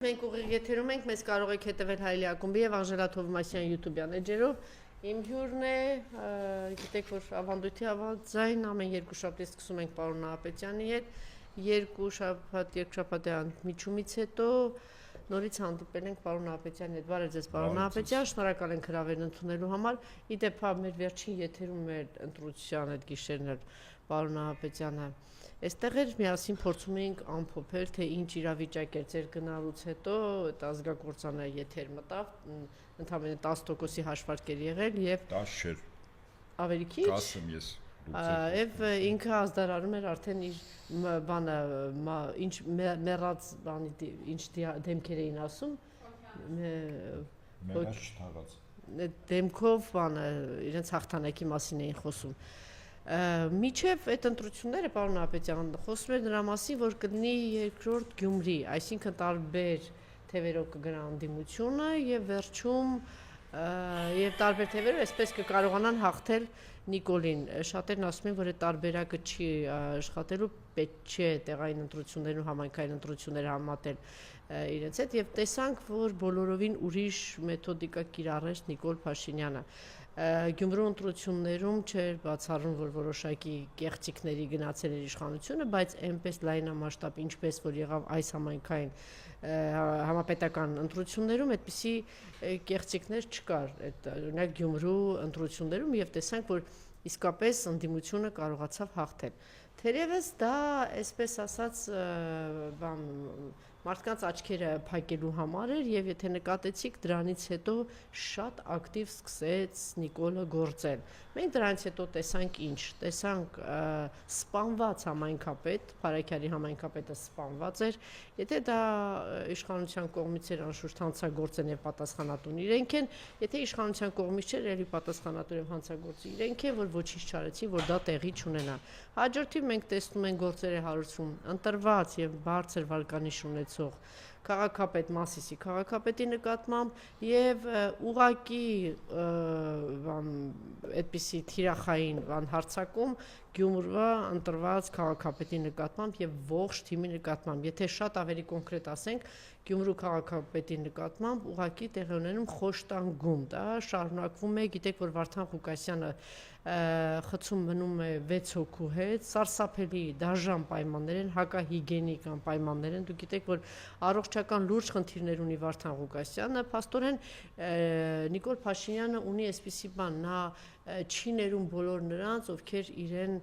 Մենք ուղիղ եթերում ենք, մեզ կարող եք հետևել Հայելի ակումբի եւ Անժելա Թովմասյան YouTube-յան էջերով։ Իմ հյուրն է, գիտեք որ ավանդույթի ավազային ամեն երկու շաբաթ սկսում ենք պարոն Նահապետյանի հետ, երկու շաբաթ միջումից հետո նորից հանդիպել ենք պարոն Նահապետյանի հետ։ Բարև ձեզ պարոն Նահապետյան, շնորհակալ ենք հրավերն ընդունելու համար։ Իդեպ մեր վերջին եթերում մեր ընտրության այդ գիշերն էր պարոն Նահապետյանը Այստեղ էր միասին փորձում էինք ամփոփել, թե ինչ իրավիճակ էր ձեր գնալուց հետո, այդ ազգակործանը եթեր մտավ, ընդհանրապես 10%-ի հաշվարկ էր եղել եւ 10 չէր։ Ավելի քիչ։ 10 ես։ Եվ ինքը ազդարարում էր արդեն իր բանը, ինչ մեռած բանի ինչ դեմքեր էին ասում, մեռած չթաղած։ Դեմքով բանը իրենց հաղթանակի մասին էին խոսում։ Միջև այդ ընտրությունները պարոն Նահապետյան խոսում էր նրա մասին, որ կլինի երկրորդ Գյումրի, այսինքն տարբեր թևերով կգնա անդիմությունը եւ վերջում եւ տարբեր թևերով այսպես կկարողանան հաղթել Նիկոլին։ Շատերն ասում են, որ այդ տարբերակը չի աշխատելու, պետք չէ տեղային ընտրություններն ու համայնքային ընտրությունները համատել իրենց հետ եւ տեսանք, որ բոլորովին ուրիշ մեթոդիկա կիրառեց Նիկոլ Փաշինյանը։ Գյումրու ընտրություններում չէր բացառում, որ որոշակի կեղծիքների գնացել էր իշխանությունը, բայց այնպես լայնամասշտաբ, ինչպես որ եղավ այս համայնքային համապետական ընտրություններում, այդպիսի կեղծիքներ չկար, օրինակ Գյումրու ընտրություններում եւ տեսանք, որ իսկապես ընդդիմությունը կարողացավ հաղթել։ Թերևս դա, այսպես ասած, մարդկանց աչքերը փակելու համար էր եւ եթե նկատեցիք դրանից հետո շատ ակտիվ սկսեց Նիկոլը գործել։ Մենք դրանից հետո տեսանք ինչ, տեսանք սպանված համայնքապետ, Փարաքյալի համայնքապետը սպանված էր, եթե դա իշխանության կողմից էր անշուշտ հանցագործեն եւ պատասխանատուն իրենք են, եթե իշխանության կողմից չէր, ելի պատասխանատու եւ հանցագործի իրենք են, որ ոչինչ չարեցին, որ դա տեղի չունենա։ Հաջորդիվ մենք տեսնում ենք գործերը հարուցում ընտրված եւ բարձր վարկանիշ ունեցող քաղաքապետ Մասիսի քաղաքապետի նկատմամբ եւ ուղակի այդպիսի թիրախային հարձակում Գյումրվա ընտրված քաղաքապետի նկատմամբ եւ ողջ թիմի նկատմամբ։ Եթե շատ ավելի կոնկրետ ասենք, Գյումրու քաղաքապետի նկատմամբ ուղակի տեղի ունենում խոշտանգում, դա շարունակվում է, գիտեք որ Վարդան Ղուկասյանը խցում մնում է 6 հոգու հետ, սարսափելի դաժան պայմաններ են, հակահիգիենիկան պայմաններ են, դուք գիտեք որ առողջական լուրջ խնդիրներ ունի Վարդան Ղուկասյանը, փաստորեն Նիկոլ Փաշինյանը ունի այսպիսի բան, նա չի ներում բոլոր նրանց, ովքեր իրեն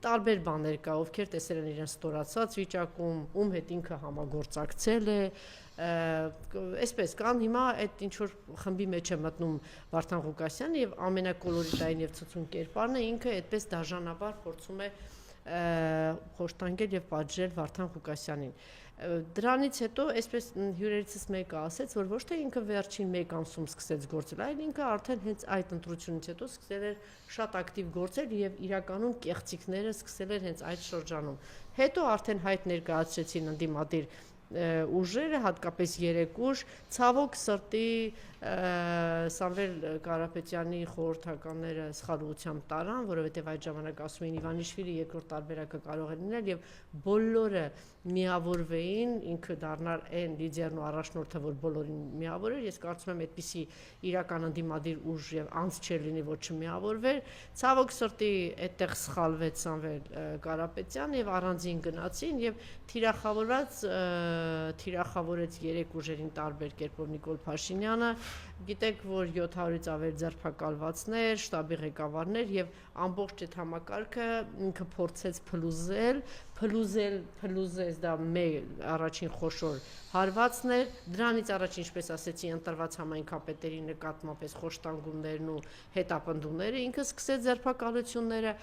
տարբեր բաներ կա, ովքեր տեսել են իրեն ստորացած վիճակում, ում հետ ինքը համագործակցել է, այսպես կան հիմա այդ ինչ որ խմբի մեջ է մտնում Վարդան Ղուկասյանը եւ ամենակոլորիտային եւ ցցուն կերպարն է ինքը այդպես դաժանաբար փորձում է խոշտանգել եւ պատժել Վարդան Ղուկասյանին։ Դրանից հետո այսպես հյուրերիցս մեկը ասեց, որ ոչ թե ինքը վերջին 1 ամսում սկսեց գործել, այլ ինքը արդեն հենց այդ ընտրությունից հետո սկսել էր շատ ակտիվ գործել եւ իրականում կեղծիքները սկսել էր հենց այդ շրջանում։ Հետո արդեն հայտ ներկայացրեցին ընդդիմադիր ուժերը, հատկապես 3 ուժ, ցավոք սրտի Սամվել Կարապետյանի խորհրդականները սխալությամբ տարան, որովհետև այդ ժամանակ ասում էին Իվանիշվիլի երկրորդ տարբերակը կարող է լինել եւ բոլորը միավորվեին, ինքը դառնալ այն լիդերն ու առաջնորդը, որ բոլորին միավորեր, ես կարծում եմ այդպիսի իրական ընդդիմադիր ուժ եւ անց չէր լինի ոչ չմիավորվեր, ցավոք սրտի այդտեղ սխալվեց Սամվել Կարապետյանը եւ առանձին գնացին եւ թիրախավորեց 3 ուժերին տարբեր կերպով Նիկոլ Փաշինյանը, գիտեք որ 700-ից ավել ձերբակալվածներ, շտաբի ղեկավարներ եւ ամբողջ այդ համակարգը ինքը փորձեց փլուզել դա առաջին խոշոր հարվածն էր, դրանից առաջ ինչպես ասեցի ընտրված համայնքապետերի նկատմամբ այս խոշտանգումներն ու հետապնդումները ինքը սկսեց ձերբակալությունները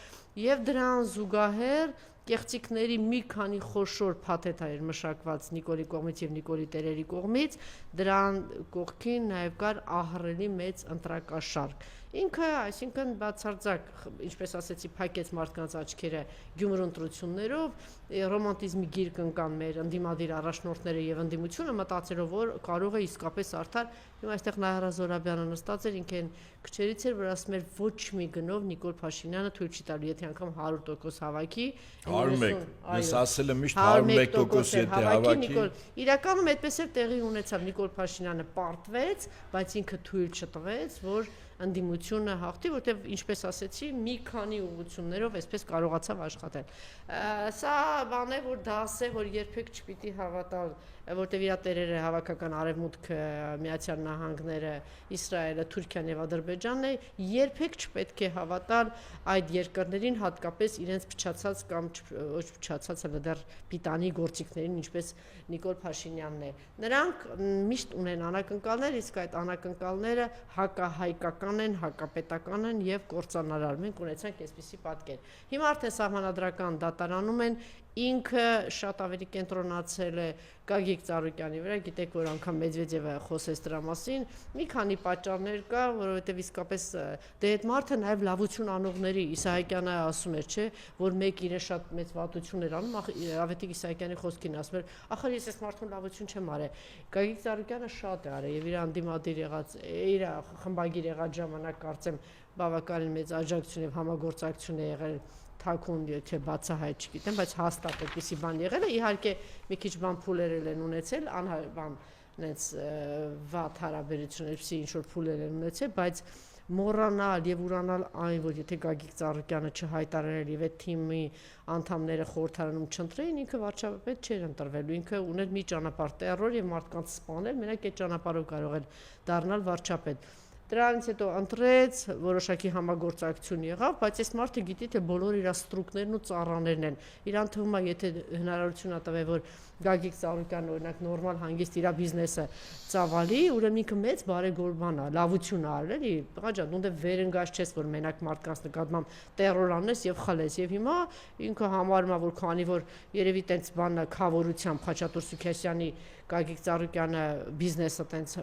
եւ դրան զուգահեռ կեղծիքների մի քանի խոշոր փաթեթ էր մշակված Նիկոլի կողմից եւ Նիկոլի տերերի կողմից, դրան կողքին նաեւ կար ահռելի մեծ ընտրակաշարք։ Ինքը, այսինքն բացարձակ, ինչպես ասեցի, փակեց մարդկանց աչքերը Գյումրու ընտրություններով, ռոմանտիզմի գիրք ընկան մեր ընդդիմադիր առաջնորդները եւ ընդդիմությունը, մտածելով, որ կարող է իսկապես արդար։ Հիմա այստեղ Նահարա Զորաբյանը նստած էր, ինքն քչերից էր, որ ասում էր ոչ մի գնով Նիկոլ Փաշինյանը թույլ չի տալու, եթե անգամ 100% հավաքի, 101, ես ասել եմ միշտ 101% եթե հավաքի։ Իրականում այդպես էլ տեղի ունեցավ, Նիկոլ Փաշինյանը պարտվեց, բայց ինքը թույլ չտվեց, որ ընդդիմությունը հաղթի, որտեղ ինչպես ասեցի, մի քանի ուղղություններով այսպես կարողացավ աշխատել։ Սա բան է, որ դաս է, որ երբեք չպիտի հավատալ, որտեղ իր տերերը հավաքական արևմուտքը, Միացյալ Նահանգները, Իսրայելը, Թուրքիան եւ Ադրբեջանն է, երբեք չպետք է հավատալ այդ երկրներին, հատկապես իրենց փչացած կամ ոչ փչացած, այլ դեռ պիտանի գործիքներին, ինչպես Նիկոլ Փաշինյանն է։ Նրանք միշտ ունեն անակնկալներ, իսկ այդ անակնկալները հակահայկական են, հակապետական են եւ կործանարար։ Մենք ունեցանք այսպիսի պատկեր։ Հիմա արդեն սահմանադրական դատարանում են, ինքը շատ ավելի կենտրոնացել է Գագիկ Ծառուկյանի վրա, գիտեք, որ անգամ Մեդվեդևը խոսեց դրա մասին, մի քանի պատճառներ կա, որովհետև իսկապես դե այդ մարդը նաև լավություն անողների, Իսահակյանը ասում էր, չէ, որ մեկ իրեն շատ մեծ վատություն էր անում, Ավետիք Իսահակյանի խոսքին ասում էր, ախր ես այս մարդուն լավություն չեմ արել։ Գագիկ Ծառուկյանը շատ է արել եւ իր անդիմադիր եղած, իր խմբագիր եղած ժամանակ կարծեմ բավականին մեծ աջակցություն եւ համագործակցություն է եղել թաքուն, եթե բացահայտ չգիտեմ, բայց հաստատ այդպիսի բան եղել է, իհարկե մի քիչ բան փուլեր են ունեցել, բան նենց վատ հարաբերություններ, այդպիսի ինչ-որ փուլեր են ունեցել, բայց մոռանալ եւ ուրանալ այն, որ եթե Գագիկ Ծառուկյանը չհայտարարել եւ այդ թիմի անդամները խորհրդարանում չընտրեին, ինքը վարչապետ չէր ընտրվելու, ինքը ուներ մի ճանապարհ տերոր եւ մարդկանց սպանել, մենակ այդ ճանապարհով կարող էր դառնալ վարչապետ։ Դրանից հետո ընտրեց, որոշակի համագործակցություն եղավ, բայց այս մարդը գիտի, թե բոլոր իր ստրուկներն ու ծառաներն են։ Իրան թվում է, եթե հնարավորություն ատավե, որ Գագիկ Ծառուկյանը օրինակ նորմալ հանգիստ իր բիզնեսը ծավալի, ուրեմն ինքը մեծ բարեգորբան է, լավություն է արել, էլի, աղջան, դու դե վերընկած չես, որ մենակ մարդկանց նկատմամբ տերոր անես եւ խլես։ Եվ հիմա ինքը համարում է, որ քանի որ երևի տենց բանն է խավորությամբ Խաչատուր Սուքեսյանի Գագիկ Ծառուկյանը բիզնեսը տենց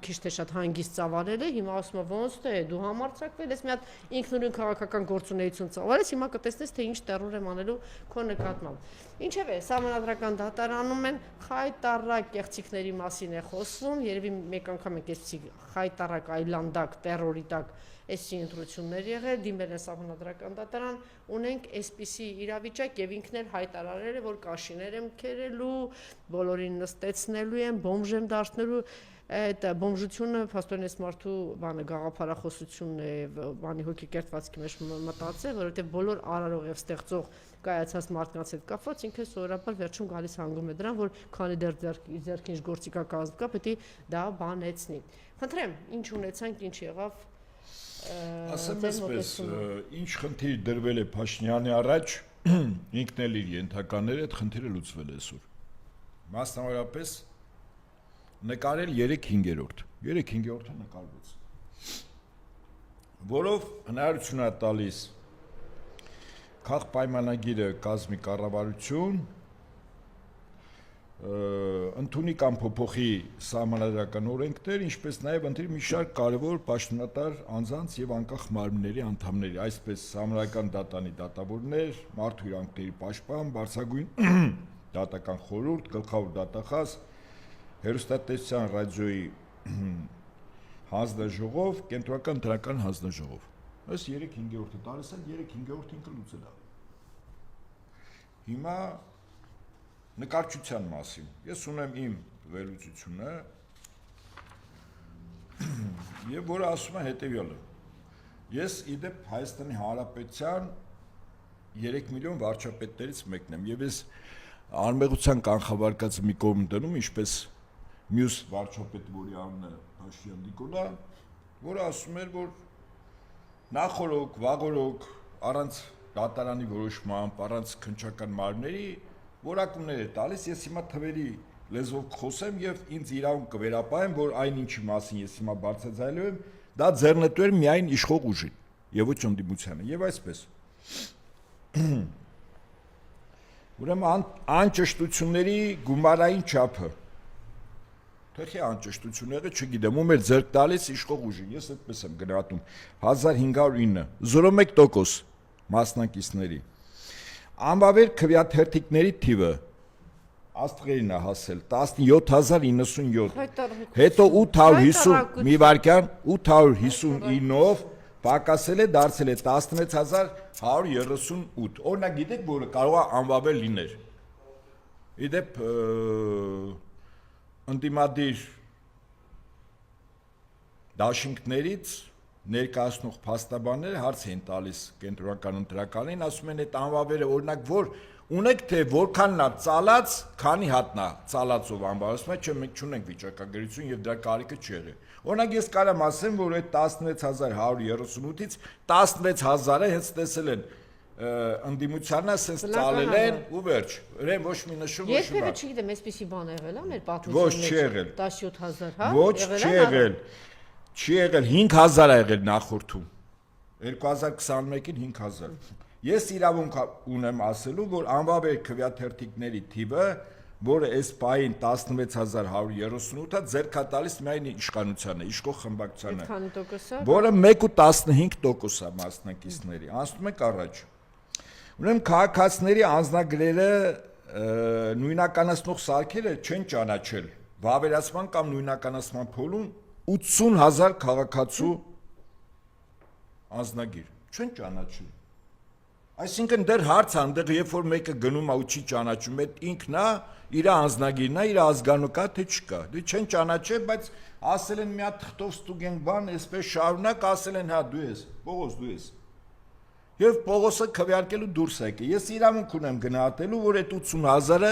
քիչ թե շատ հանգիստ ծավալել է, հիմա ասում է ոնց թե դու համարձակվել ես մի հատ ինքնուրույն քաղաքական գործունեություն ծավալես, հիմա կտեսնես թե ինչ տերոր եմ անելու քո նկատմամբ։ Ինչևէ, սահմանադրական դատարանում են խայտառակ կեղծիքների մասին է խոսվում, երևի մեկ անգամ ենք այսպիսի խայտառակ այլանդակ տերորի տակ այսի ընտրություններ եղել, դիմել են սահմանադրական դատարան, ունենք այսպիսի իրավիճակ եւ ինքն էլ հայտարարել է, որ կաշիներ եմ քերելու, բոլորին նստեցնելու եմ, բոմժ եմ դարձնելու, այդ բոմժությունը փաստորեն այս մարդու բանը գաղափարախոսությունն է, բանի հոգեկերտվածքի մեջ մտածել, որովհետեւ բոլոր արարող եւ ստեղծող կայացած մարդկանց հետ կապված ինքը սովորաբար վերջում գալիս հանգում է դրան, որ քանի դեռ ձեռքին գործիքակազմ կա, պետք է դա բանեցնի։ Խնդրեմ, ինչ ունեցանք, ինչ եղավ։ Ասեմ այսպես, ինչ խնդիր դրվել է Փաշինյանի առաջ, ինքն էլ իր ենթականները այդ խնդիրը լուծվել է այսօր։ Մասնավորապես նկարել 3/5, 3/5-ը նկարվեց, որով հնարավորություն է տալիս քաղաք պայմանագիրը կազմի կառավարություն, ընդունի կամ փոփոխի սահմանադրական օրենքներ, ինչպես նաև ընտրի մի շարք կարևոր պաշտոնատար անձանց եւ անկախ մարմինների անդամների, այսպես սահմանադրական դատանի դատավորներ, մարդու իրավունքների պաշտպան, բարձրագույն դատական խորհուրդ, գլխավոր դատախազ, հեռուստատեսության ռադիոյի հանձնաժողով, կենտրոնական ընտրական հանձնաժողով։ Այս 3/5-ը տարես է, 3/5-ը ինքը լուծել է։ Հիմա նկարչության մասին։ Ես ունեմ իմ վերլուծությունը, եւ որը ասում է հետեւյալը. Ես իդեպ Հայաստանի Հանրապետության 3 միլիոն վարչապետներից մեկն եմ, եւ ես անմեղության կանխավարկածը մի կողմ դնում, ինչպես մյուս վարչապետը, որի անունը Փաշինյան Նիկոլա, որը ասում էր, որ նախորոք, վաղորոք, առանց դատարանի որոշման, առանց քննչական մարմինների որակումներ է տալիս, ես հիմա թվերի լեզվով խոսեմ եւ ինձ իրավունք կվերապահեմ, որ այն ինչի մասին ես հիմա բարձրացնելու եմ, դա ձեռնտու էր միայն իշխող ուժին եւ ոչ ընդդիմությանը եւ այսպես։ Ուրեմն անճշտությունների գումարային չափը Թեթի անճշտություն եղել, չգիտեմ, ում էր ձեռք տալիս իշխող ուժին, ես այդպես եմ գնահատում 1509 0.1% մասնակիցների։ Անվավեր քվեաթերթիկների թիվը աստղերին է հասել 17097, հետո 850 մի վարքյան 859-ով պակասել է, դարձել է 16138։ Օրինակ գիտեք, որը կարող է անվավեր լիներ։ Իդեպ ընդդիմադիր դաշինքներից ներկայացնող փաստաբանները հարց են տալիս կենտրոնական ընտրականին, ասում են այդ անվավերը օրինակ որ ունեք թե որքանն է ծալած, քանի հատնա ծալածով անվարում է, չէ մենք չունենք վիճակագրություն եւ դրա կարիքը չի եղել։ Օրինակ ես կարամ ասեմ, որ այդ 16138-ից 16000-ը հենց տեսել են ընդդիմությանը ասես ծալել են ու վերջ։ Ուրեմն ոչ մի նշում ոչ մի բան։ Երբևէ չգիտեմ, այսպեսի բան եղել է մեր Ոչ չի եղել։ 17000, հա։ Ոչ չի եղել։ Չի եղել 5000 է եղել նախորդում։ 2021-ին 5000։ Ես իրավունք ունեմ ասելու, որ անվավեր քվեաթերթիկների թիվը, որը այս պահին 16138-ը ձեռք է տալիս միայն իշխանությանը, իշխող խմբակցությանը, որը 1.15% է մասնակիցների, անցնում ենք առաջ։ Ուրեմն քաղաքացիների անձնագրերը նույնականացնող սարքերը չեն ճանաչել վավերացման կամ նույնականացման փուլում 80000 քաղաքացու անձնագիր չեն ճանաչել։ Այսինքն դեռ հարց անդեղ, երբ որ մեկը գնում է ու չի ճանաչում, այդ ինքն է, իր անձնագիրն է, իր ազգանունը կա թե չկա։ Դե չեն ճանաչել, բայց ասել են մի հատ թղթով ստուգենք բան, այսպես շարունակ ասել են, հա դու ես, Պողոս դու ես։ Եվ Պողոսը քվեարկելու դուրս եկել։ Ես իրավունք ունեմ գնահատելու, որ այդ 80000-ը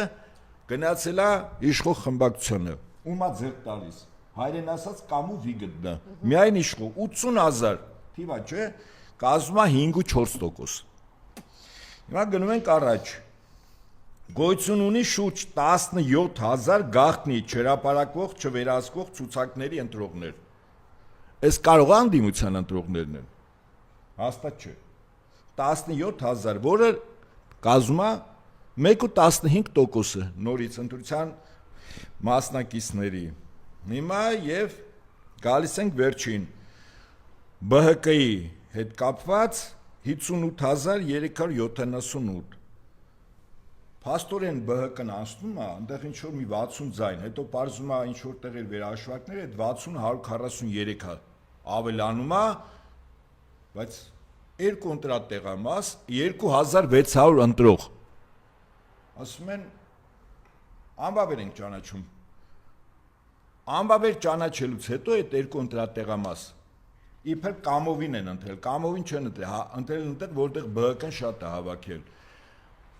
գնացել է իշխող խմբակցությանը։ Ումա ձեռք տալիս։ Հայերեն ասած կամու վիգդնա։ Միայն իշխող 80000 թիվա, չէ, կազմում է 5.4%։ Հիմա գնում ենք առաջ։ Գոյություն ունի շուրջ 17000 գաղտնի չհրապարակվող, չվերահսկվող ցուցակների ընտրողներ։ Այս կարող է անդիմության ընտրողներն են։ Հաստատ չէ։ 17000, որը կազմում է 1.15%-ը նորից ընտրության մասնակիցների։ Հիմա եւ գալիս ենք վերջին ԲՀԿ-ի հետ կապված 58378։ Փաստորեն ԲՀԿ-ն անցնում է, այնտեղ ինչ որ մի 60 ձայն, հետո պարզում է ինչ որ տեղեր վերահաշվարկներ, այդ 60-143-ը ավելանում է, բայց երկու ընտրատեղամաս 2600 ընտրող։ Ասում են անվավեր ենք ճանաչում։ Անվավեր ճանաչելուց հետո այդ երկու ընտրատեղամաս իբր կամովին են ընտրել, կամովին չեն ընտրել, ընտրել ընտրել, որտեղ ԲՀԿ-ն շատ է հավաքել։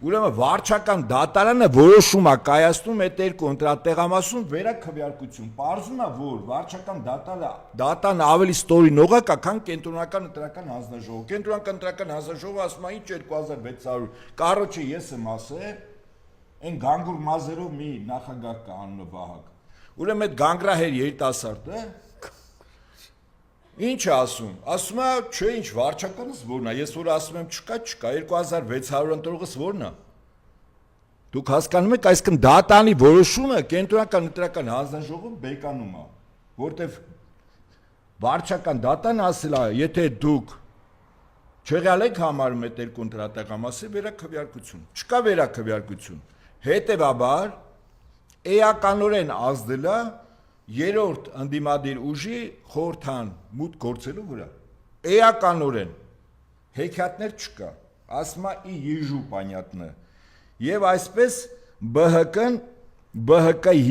Ուրեմն վարչական դատարանը որոշում է կայացնում այդ երկու ընտրատեղամասում վերաքվեարկություն։ Պարզում է, որ վարչական դատարանը ավելի ստորինողա կա, քան կենտրոնական ընտրական հանձնաժողովը։ Կենտրոնական ընտրական հանձնաժողովը ասում է, ինչ 2600, Կարոջը ես եմ ասել, այն գանգուր մազերով մի նախագահ կա անունը Վահագ։ Ուրեմն այդ գանգրահեր երիտասարդը ինչ է ասում։ Ասում է, չէ, ինչ վարչականս որն է։ Ես որ ասում եմ չկա, 2600 ընտրողս որն է։ Դուք հասկանում եք, այսինքն դատանի որոշումը կենտրոնական ընտրական հանձնաժողովում բեկանում է, որտեվ վարչական դատան ասել է, եթե դուք չեղյալ եք համարում այդ երկու ընտրատեղամասի վերաքվեարկություն։ Չկա վերաքվեարկություն։ Հետևաբար էականորեն ազդել է երրորդ ընդդիմադիր ուժի խորհրդան մուտք գործելու վրա։ Էականորեն հեքիաթներ չկա, ասում է ի ежу понятно։ Եվ այսպես ԲՀԿ-ն ԲՀԿ-ի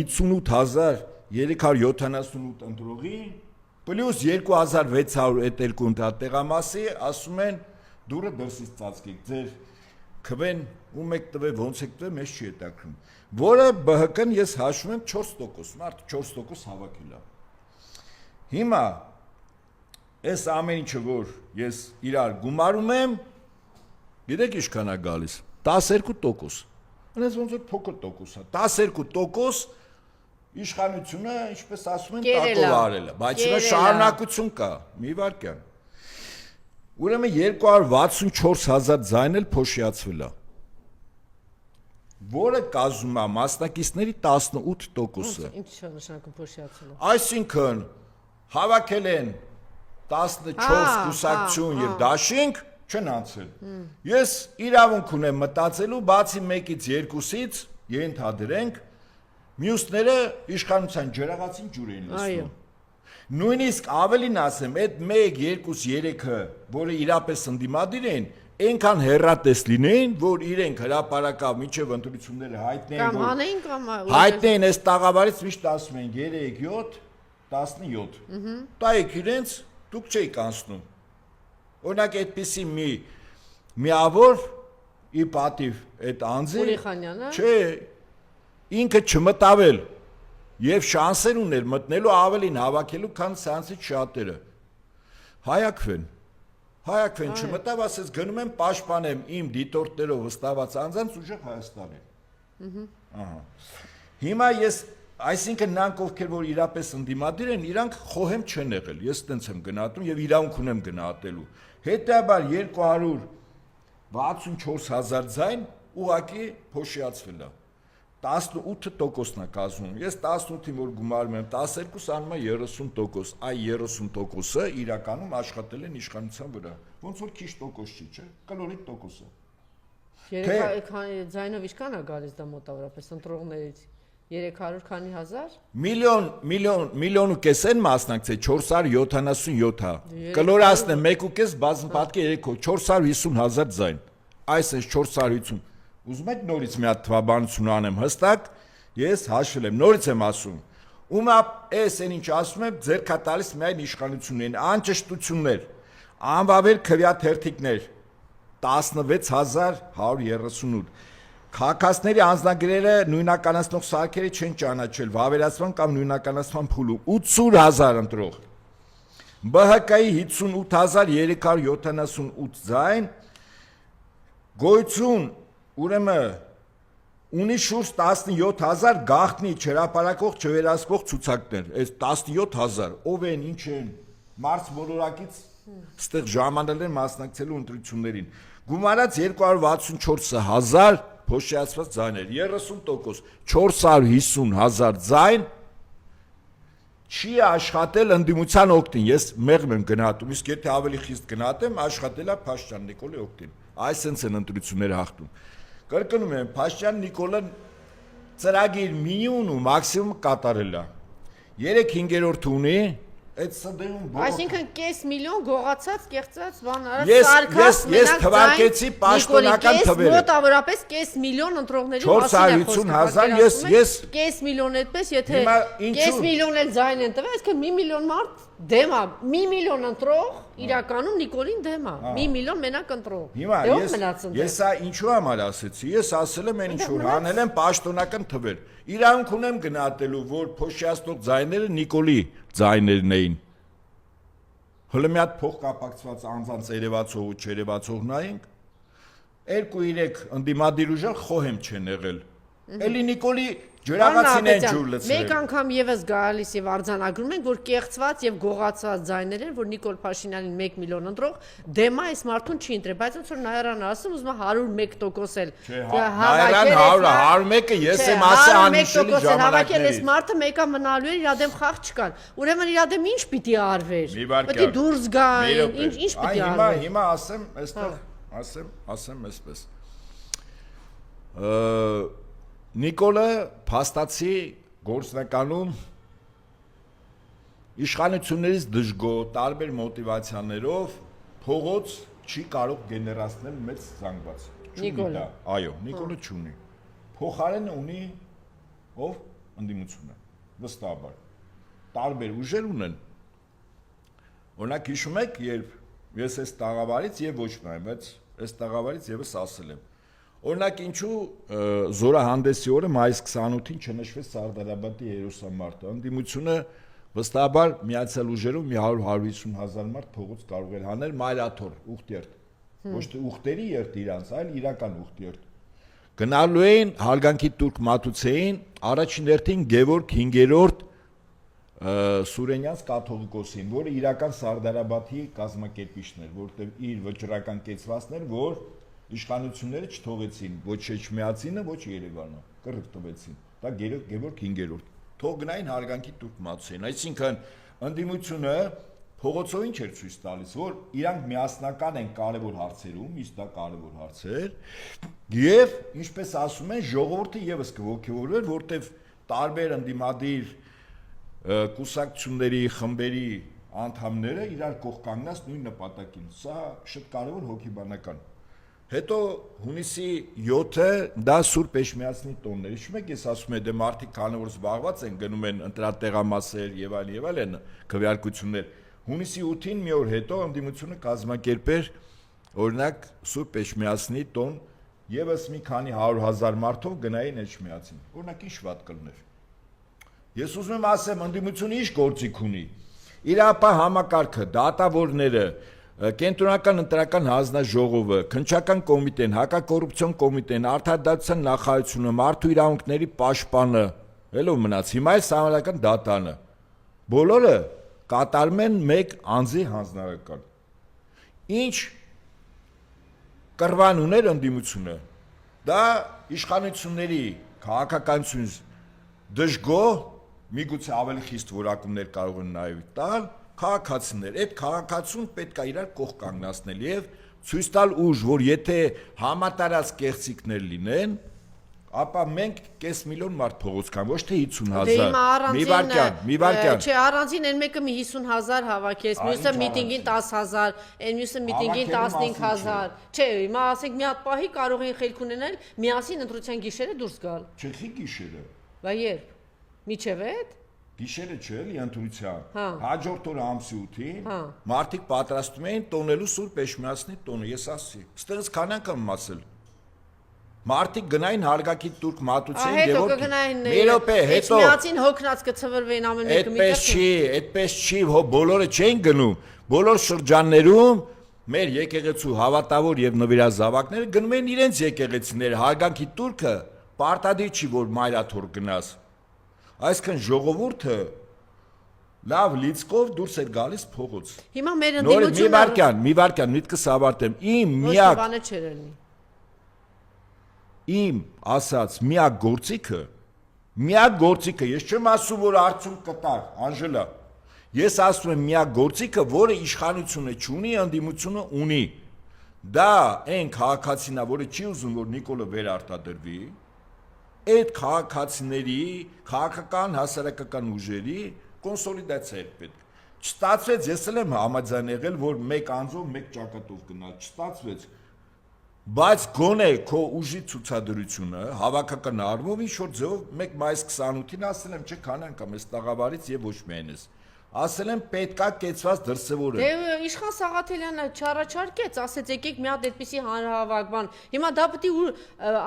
58378 ընտրողի պլյուս 2600 այդ երկու ընտրատեղամասի ասում են դուրը դրսից ծածկեք, ձեր քվեն ում եք տվել, ոնց եք տվել, մեզ չի հետաքրքրում։ Որը ԲՀԿ-ն ես հաշվում եմ 4%, մարդը 4% հավաքել է։ Հիմա այս ամեն ինչը որ ես իրար գումարում եմ, գիտեք ինչքան է գալիս։ 12%։ Այնպես ոնց որ փոքր տոկոս է։ 12% իշխանությունը, ինչպես ասում են, տակով արել է, բայց հիմա շարունակություն կա, մի վարքյան։ Ուրեմն 264000 ձայն էլ փոշիացվել է։ որը կազմում է մասնակիցների 18%-ը։ Ինչ է նշանակում փոշիացումը։ Այսինքն հավաքել են 14 կուսակցություն եւ դաշինք չեն անցել։ Ես իրավունք ունեմ մտածելու բացի 1-ից 2-ից ենթադրենք մյուսները իշխանության ջրաղացին ջուր են լսում։ Նույնիսկ ավելին ասեմ, այդ 1, 2, 3-ը, որը իրապես ընդդիմադիր են, այնքան հեռատես լինեին, որ իրենք հրապարակավ միջև ընտրությունները հայտնեին, Կամ հանեին կամ հայտնեին այս տաղավարից միշտ ասում են 3, 7, 17։ Տայեք իրենց, դուք չեք անցնում։ Օրինակ այդպիսի մի միավոր ի պատիվ այդ անձի Ուրիխանյանը, չէ, ինքը չմտավել եւ շանսեր ուներ մտնելու ավելին հավաքելու, քան սրանցից շատերը։ Հայակվեն չմտավ, ասես գնում եմ պաշտպանեմ իմ դիտորդներով վստահված անձանց ուժեղ Հայաստանին։ Ահա։ Հիմա ես, այսինքն նրանք ովքեր որ իրապես ընդդիմադիր են, իրանք խոհեմ չեն եղել։ Ես տենց եմ գնահատում եւ իրավունք ունեմ գնահատելու։ Հետաբար 264,000 ձայն ուղակի փոշիացվել է։ 18%-ն է կազմում։ Ես 18-ին որ գումարում եմ 12, անում է 30%։ Այ 30%-ը իրականում աշխատել են իշխանության վրա։ Ոնց որ քիչ տոկոս չի, չէ՞։ Կլորիկ տոկոս է։ Երեք ձայնով ինչքան է գալիս դա մոտավորապես ընտրողներից 300 քանի հազար։ Միլիոն ու կես են մասնակցել 477-ա։ Կլորացնեմ 1.5 բազմապատկի 3 450,000 ձայն։ Այս է 450։ Ուզում եք նորից մի հատ թվաբանություն անեմ հստակ, ես հաշվել եմ, նորից եմ ասում։ Ումա էս այն ինչ ասում եմ, ձերքա տալիս միայն իշխանություններին, անճշտություններ, անվավեր քվեաթերթիկներ 16138։ Քաղաքացիների անձնագրերը նույնականացնող սարքերը չեն ճանաչել, վավերացման կամ նույնականացման փուլում 80,000 ընտրող։ ԲՀԿ-ի 58378 ձայն, գոյություն ուրեմն ունի շուրջ 17,000 գաղտնի չհրապարակող չվերահսկող ցուցակներ, այս 17,000 ով են, ինչ են, մարդ բոլորակից ստեղ ժամանել են մասնակցելու ընտրություններին։ Գումարած 264,000 փոշիացված ձայներ, 30%, 450,000 ձայն չի աշխատել ընդդիմության օգտին, ես մեղմ եմ գնահատում, իսկ եթե ավելի խիստ գնահատեմ, աշխատել է Փաշինյան Նիկոլի օգտին, այսպես են ընտրությունները հաղթում։ Կրկնում եմ, Փաշինյան Նիկոլան ծրագիր մինիմում ու մաքսիմում կատարել է։ 3/5 ունի, այդ սդեում բոլոր։ Այսինքն կես միլիոն գողացած, կեղծած բան արած սարքած, ես թվարկեցի պաշտոնական թվերը։ Մոտավորապես կես միլիոն ընտրողների մասին է խոսքը։ Ես կես միլիոն այդպես, եթե կես միլիոն էլ ձայն են տվել, այսինքն 1 միլիոն մարդ դեմ է, 1 միլիոն ընտրող իրականում Նիկոլին դեմ է, 1 միլիոն մենակ ընտրող։ Հիմա ես սա ինչու համար ասեցի, ես ասել եմ այն ինչ որ հանել եմ պաշտոնական թվեր։ Իրանք ունեմ գնահատելու, որ փոշիացնող ձայները Նիկոլի ձայներն էին։ Հələ մի հատ փոխկապակցված անձանց երևացող ու չերևացող նայենք, 2-3 ընդդիմադիր ուժը խոհեմ չեն եղել։ Էլի Նիկոլի ջրաղացին են ջուր լցրել։ Մեկ անգամ եւս գալիս եւ արձանագրում ենք, որ կեղծված եւ գողացված ձայներ են, որ Նիկոլ Փաշինյանին 1 միլիոն ընտրող դեմա այս մարդուն չի ընտրել, բայց ոնց որ Նայարանը ասում, ուզում է 101% էլ։ Նայարան 101-ը ես եմ ասել անիշելի հավաքել այս մարդը մեկա մնալու էր, իր դեմ խաղ չկար։ Ուրեմն իր դեմ ինչ պիտի արվեր։ Պետք է դուրս գային, ինչ պիտի արվեր։ Հիմա ասեմ, այստեղ ասեմ այսպես։ Նիկոլը փաստացի գործնականում իշխանություններից դժգոհ տարբեր մոտիվացիաներով փողոց չի կարող գեներացնել մեծ զանգված։ Նիկոլը։ Այո, Նիկոլը չունի։ Փոխարենը ունի ով ընդդիմությունը, վստահաբար։ Տարբեր ուժեր ունեն։ Օրինակ հիշում եք, երբ ես այս տաղավարից եւ ոչ միայն, բայց այս տաղավարից եւս ասել եմ։ Օրինակ ինչու զորահանդեսի օրը մայիս 28-ին չնշվեց Սարդարաբադի հերոսամարտը։ Ընդդիմությունը վստահաբար միացյալ ուժերով 100-150,000 մարդ փողոց կարող էր հանել մայրաթոր ուխտերտ։ Ոչ թե ուխտերի երթ իրանց, այլ իրական ուխտերտ։ Գնալու էին հարգանքի տուրք մատուցեին առաջին երթին Գևորգ 5-րդ Սուրենյանց կաթողիկոսին, որը իրական Սարդարաբադի կազմակերպիչն էր, որտեղ իր վճռական կեցվածներ, որ իշխանությունները չթողեցին ոչ Չեչմիածինը, ոչ Երևանը, կռիվ տվեցին։ Դա Գևորգ 5-րդ։ Թող գնային հարգանքի տուրք մատուցեն։ Այսինքն ընդդիմությունը փողոցով ինչ էր ցույց տալիս, որ իրանք միասնական են կարևոր հարցերում, իսկ դա կարևոր հարց էր, եւ ինչպես ասում են, ժողովուրդը եւս կողքեվորվեր, որտեվ տարբեր ընդդիմադիր կուսակցությունների, խմբերի անդամները իրար կողք կանգնած նույն նպատակին։ Սա շատ կարևոր հոգեբանական։ Հետո հունիսի 7-ը դա Սուրբ Էջմիածնի տոնն էր։ Իշում եք, ես ասում եմ, դե մարդիկ քանի որ զբաղված են, գնում են ընտրատեղամասեր եւ այլն, քվեարկություններ։ Հունիսի 8-ին մի օր հետո ընդդիմությունը կազմակերպեր օրինակ Սուրբ Էջմիածնի տոն, եւս մի քանի 100,000 մարդով գնային Էջմիածին։ Օրինակ ինչ վատ կլներ։ Ես ուզում եմ ասեմ, ընդդիմությունը ինչ գործիք ունի։ Իր ապա համակարգը, դատավորները, կենտրոնական ընտրական հանձնաժողովը, քննչական կոմիտեն, հակակոռուպցիոն կոմիտեն, արդարադատության նախարարությունը, մարդու իրավունքների պաշտպանը, ելով մնաց, հիմա էլ Սահմանադրական դատարանը։ Բոլորը կատարում են մեկ անձի հանձնարարական։ Ինչ կռվան ուներ ընդդիմությունը։ Դա իշխանությունների քաղաքականություն դժգոհ, միգուցե ավելի խիստ որակումներ կարող են նաև տալ, քաղաքացիներ, այդ քաղաքացուն պետք է իրար կողք կանգնացնել եւ ցույց տալ ուժ, որ եթե համատարած կեղծիքներ լինեն, ապա մենք կես միլիոն մարդ փողոց կան, ոչ թե 50,000։ Մի վարքյան։ Չէ, առանձին այն մեկը մի 50,000 հավաքես, մյուսը միտինգին 10,000, այն մյուսը միտինգին 15,000։ Չէ, հիմա ասենք մի հատ պահի կարող են խելք ունենալ միասին ընտրության գիշերը դուրս գալ։ Չեխի գիշերը։ Բա երբ։ Միջև այդ։ Գիշերը չէ, էլի ընտրության։ Հա։ Հաջորդ օրը ամսի 8-ին Հա։ մարդիկ պատրաստում էին տոնելու Սուրբ Էջմիածնի տոնը, ես ասացի։ Ստեղից քանանք եմ ասել։ Մարդիկ գնային հարգակի տուրք մատուցեին Գևորգ։ մի րոպե, հետո Էջմիածին հոգնած կցվրվեն ամեն մեկը մի տեղ։ Այդպես չի, բոլորը չեն գնում։ Բոլոր շրջաններում մեր եկեղեցու հավատավոր եւ նվիրազավակները գնում են իրենց եկեղեցիները, հարգանքի տուրքը պարտադիր չի, որ մայրաթոր գնաս։ Այսինքն ժողովուրդը լավ լիցքով դուրս էր գալիս փողոց։ Հիմա մեր ընդդիմությունը մի վարքյան, միտքս ավարտեմ։ Իմ ասած միակ գործիքը, ես չեմ ասում, որ արդյունք կտար, Անժելա։ Ես ասում եմ միակ գործիքը, որը իշխանությունը չունի, ընդդիմությունը ունի։ Դա այն քաղաքացին է, որը չի ուզում, որ Նիկոլը վերարտադրվի, այդ քաղաքացիների, քաղաքական, հասարակական ուժերի կոնսոլիդացիա էր պետք։ Չստացվեց, ես էլ եմ համաձայն եղել, որ մեկ անձով, մեկ ճակատով գնալ, չստացվեց։ Բայց գոնե քո ուժի ցուցադրությունը հավաքական առումով ինչ որ ձեով 1 մայիս 28-ին ասել եմ, չէ, քանանք եմ այս տաղավարից եւ ոչ միայն ես։ Ասել եմ պետքա կեցված դրսևորել։ Դե իշխան Սաղաթելյանը չառաջարկեց, ասեց եկեք մի հատ այդպիսի հանրահավաքման։ Հիմա դա պետք է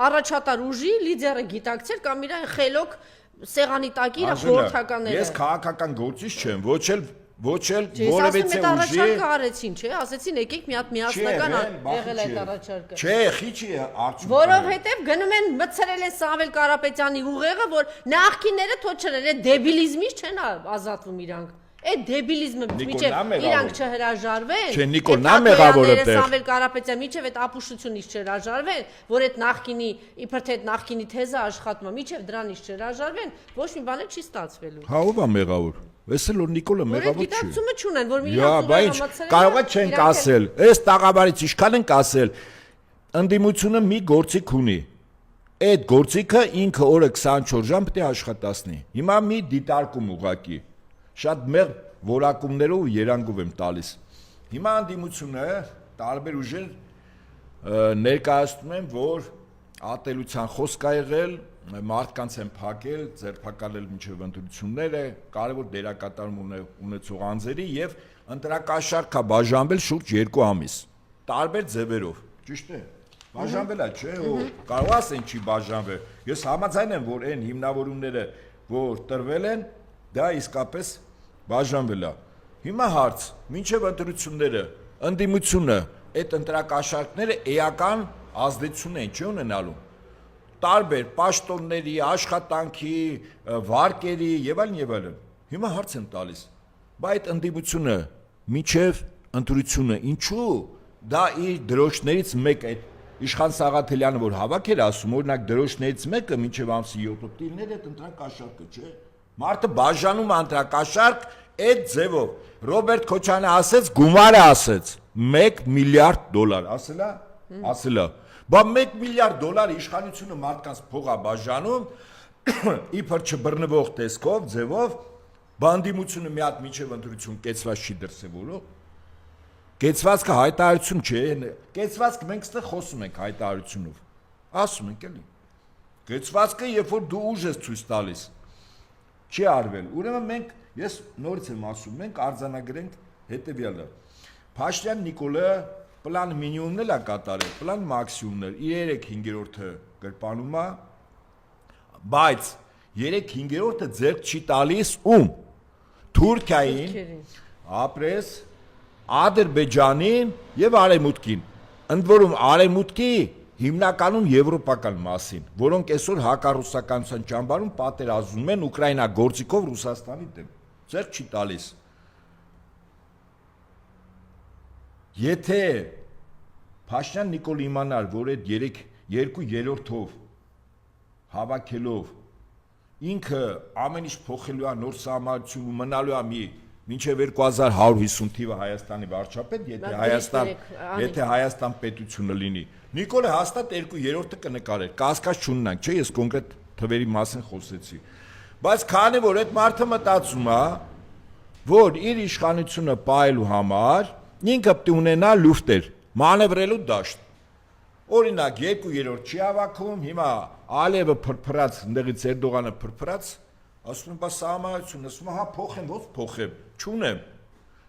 առաջատար ուժի լիդերը գիտակցեր կամ իր խելոք սեղանի տակ իր խորհրդականները։ Ես քաղաքական գործիչ չեմ, ոչ էլ որևէ ուժի արեցին, չէ, ասեցին եկեք մի հատ միասնական եղել այդ առաջարկը։ Չէ, խիչի արդյունք։ Որովհետև գնում են մցրել են Սամվել Կարապետյանի ուղեղը, որ նախկինները թոչրել են դեբիլիզմից չեն ազատվում իրանք։ Այդ դեբիլիզմը միջև իրանք չհրաժարվեն։ Չէ, Նիկոլ, նա մեղավորը է։ Սամվել Կարապետյան միջև այդ ապուշությունից չհրաժարվեն, որ այդ նախկինի իբր թե այդ նախկինի թեզը աշխատում է, միջև դրանից չհրաժարվեն, ոչ մի բան չի ստացվելու։ Հա, ով է մեղավոր։ Էս էլ որ Նիկոլը մեղավոր չի։ Գիտակցումը չունեն, որ մի կարող է չենք ասել։ Այս տաղավարից ինչքան ենք ասել, ընդդիմությունը մի գործիք ունի։ Այդ գործիքը ինքը օրը 24 ժամ պետք է աշխատացնի։ Հիմա մի դիտարկում ուղակի շատ մեղ որակումներով ու երանգով եմ տալիս։ Հիմա ընդդիմությունը տարբեր ուժեր ներկայացնում են, որ ատելության խոսք ա եղել, մարդկանց են փակել, ձերբակալել մինչև ընտրությունները, կարևոր դերակատարում ունեցող անձերի եւ ընտրակաշառք է բաժանվել շուրջ 2 ամիս։ Տարբեր ձևերով, ճիշտ է։ Բաժանվել է, չէ՞, կարող ասեն չի բաժանվել։ Ես համաձայն եմ, որ այն հիմնավորումները, որ տրվել են, դա իսկապես բաժանվել է։ Հիմա հարց, մինչև ընտրությունները, ընդդիմությունը, այդ ընտրակաշառքները էական ազդեցություն են չի ունենալու։ Տարբեր պաշտոնների, աշխատանքի, վարկերի եւ այլն։ Հիմա հարց եմ տալիս։ Բայց այդ ընդդիմությունը մինչև ընտրությունը ինչու դա իր դրոշներից մեկ այդ Իշխան Սաղաթելյանը որ հավաք էր ասում, օրինակ դրոշներից մեկը մինչև ամսի 7-ը դիլներ այդ ընտրակաշառքը, չէ։ Մարդը բաժանում ընտրակաշառք այդ ձևով։ Ռոբերտ Քոչյանը ասեց, գումարը ասեց 1 միլիարդ դոլար, ասելա, ասելա։ Բա 1 միլիարդ դոլար իշխանությունը մարդկանց փող է բաժանում, իբր չբռնվող տեսքով, ձևով, բանդիմությունը մի հատ միջև ընտրություն կեցված չի դրսևորող։ Կեցվածքը հայտարարություն չէ, կեցվածքը մենք ստեղ խոսում ենք հայտարարությունով, ասում ենք էլի։ Կեցվածքը երբ որ դու ուժ ես ցույց տալիս, չի արվել։ Ուրեմն մենք, ես նորից եմ ասում, մենք արձանագրենք հետևյալը։ Փաշինյան Նիկոլը պլան մինիմումն էլ է կատարել, պլան մաքսիմումն էր, 3/5-ը գրպանում է, բայց 3/5-ը ձեռք չի տալիս ում։ Թուրքիային, ապրես Ադրբեջանին եւ Արևմուտքին, ընդ որում Արևմուտքի հիմնականում եվրոպական մասին, որոնք այսօր հակառուսականության ճամբարում պատերազմում են Ուկրաինա գործիքով Ռուսաստանի դեմ, ձեռք չի տալիս։ Եթե Փաշինյան Նիկոլ իմանար, որ այդ 2/3-ով հավաքելով ինքը ամեն ինչ փոխելու է, նոր սահմանություն ու մնալու է մի մինչև 2150 թիվը Հայաստանի վարչապետ, եթե Հայաստան պետությունը լինի, Նիկոլը հաստատ 2/3-ը կնկարեր, կասկած չունենանք, չէ, ես կոնկրետ թվերի մասին խոսեցի, բայց քանի որ այդ մարդը մտածում է, որ իր իշխանությունը պահելու համար ինքը պետք է ունենա լուֆտեր, մանևրելու դաշտ, օրինակ 2/3 չի հավաքում, հիմա Ալիևը փրփրած, ընդեղից Էրդողանը փրփրած, ասում եմ, բա սահմանություն, ասում եմ, հա փոխեմ, ո՞ց փոխեմ, չունեմ,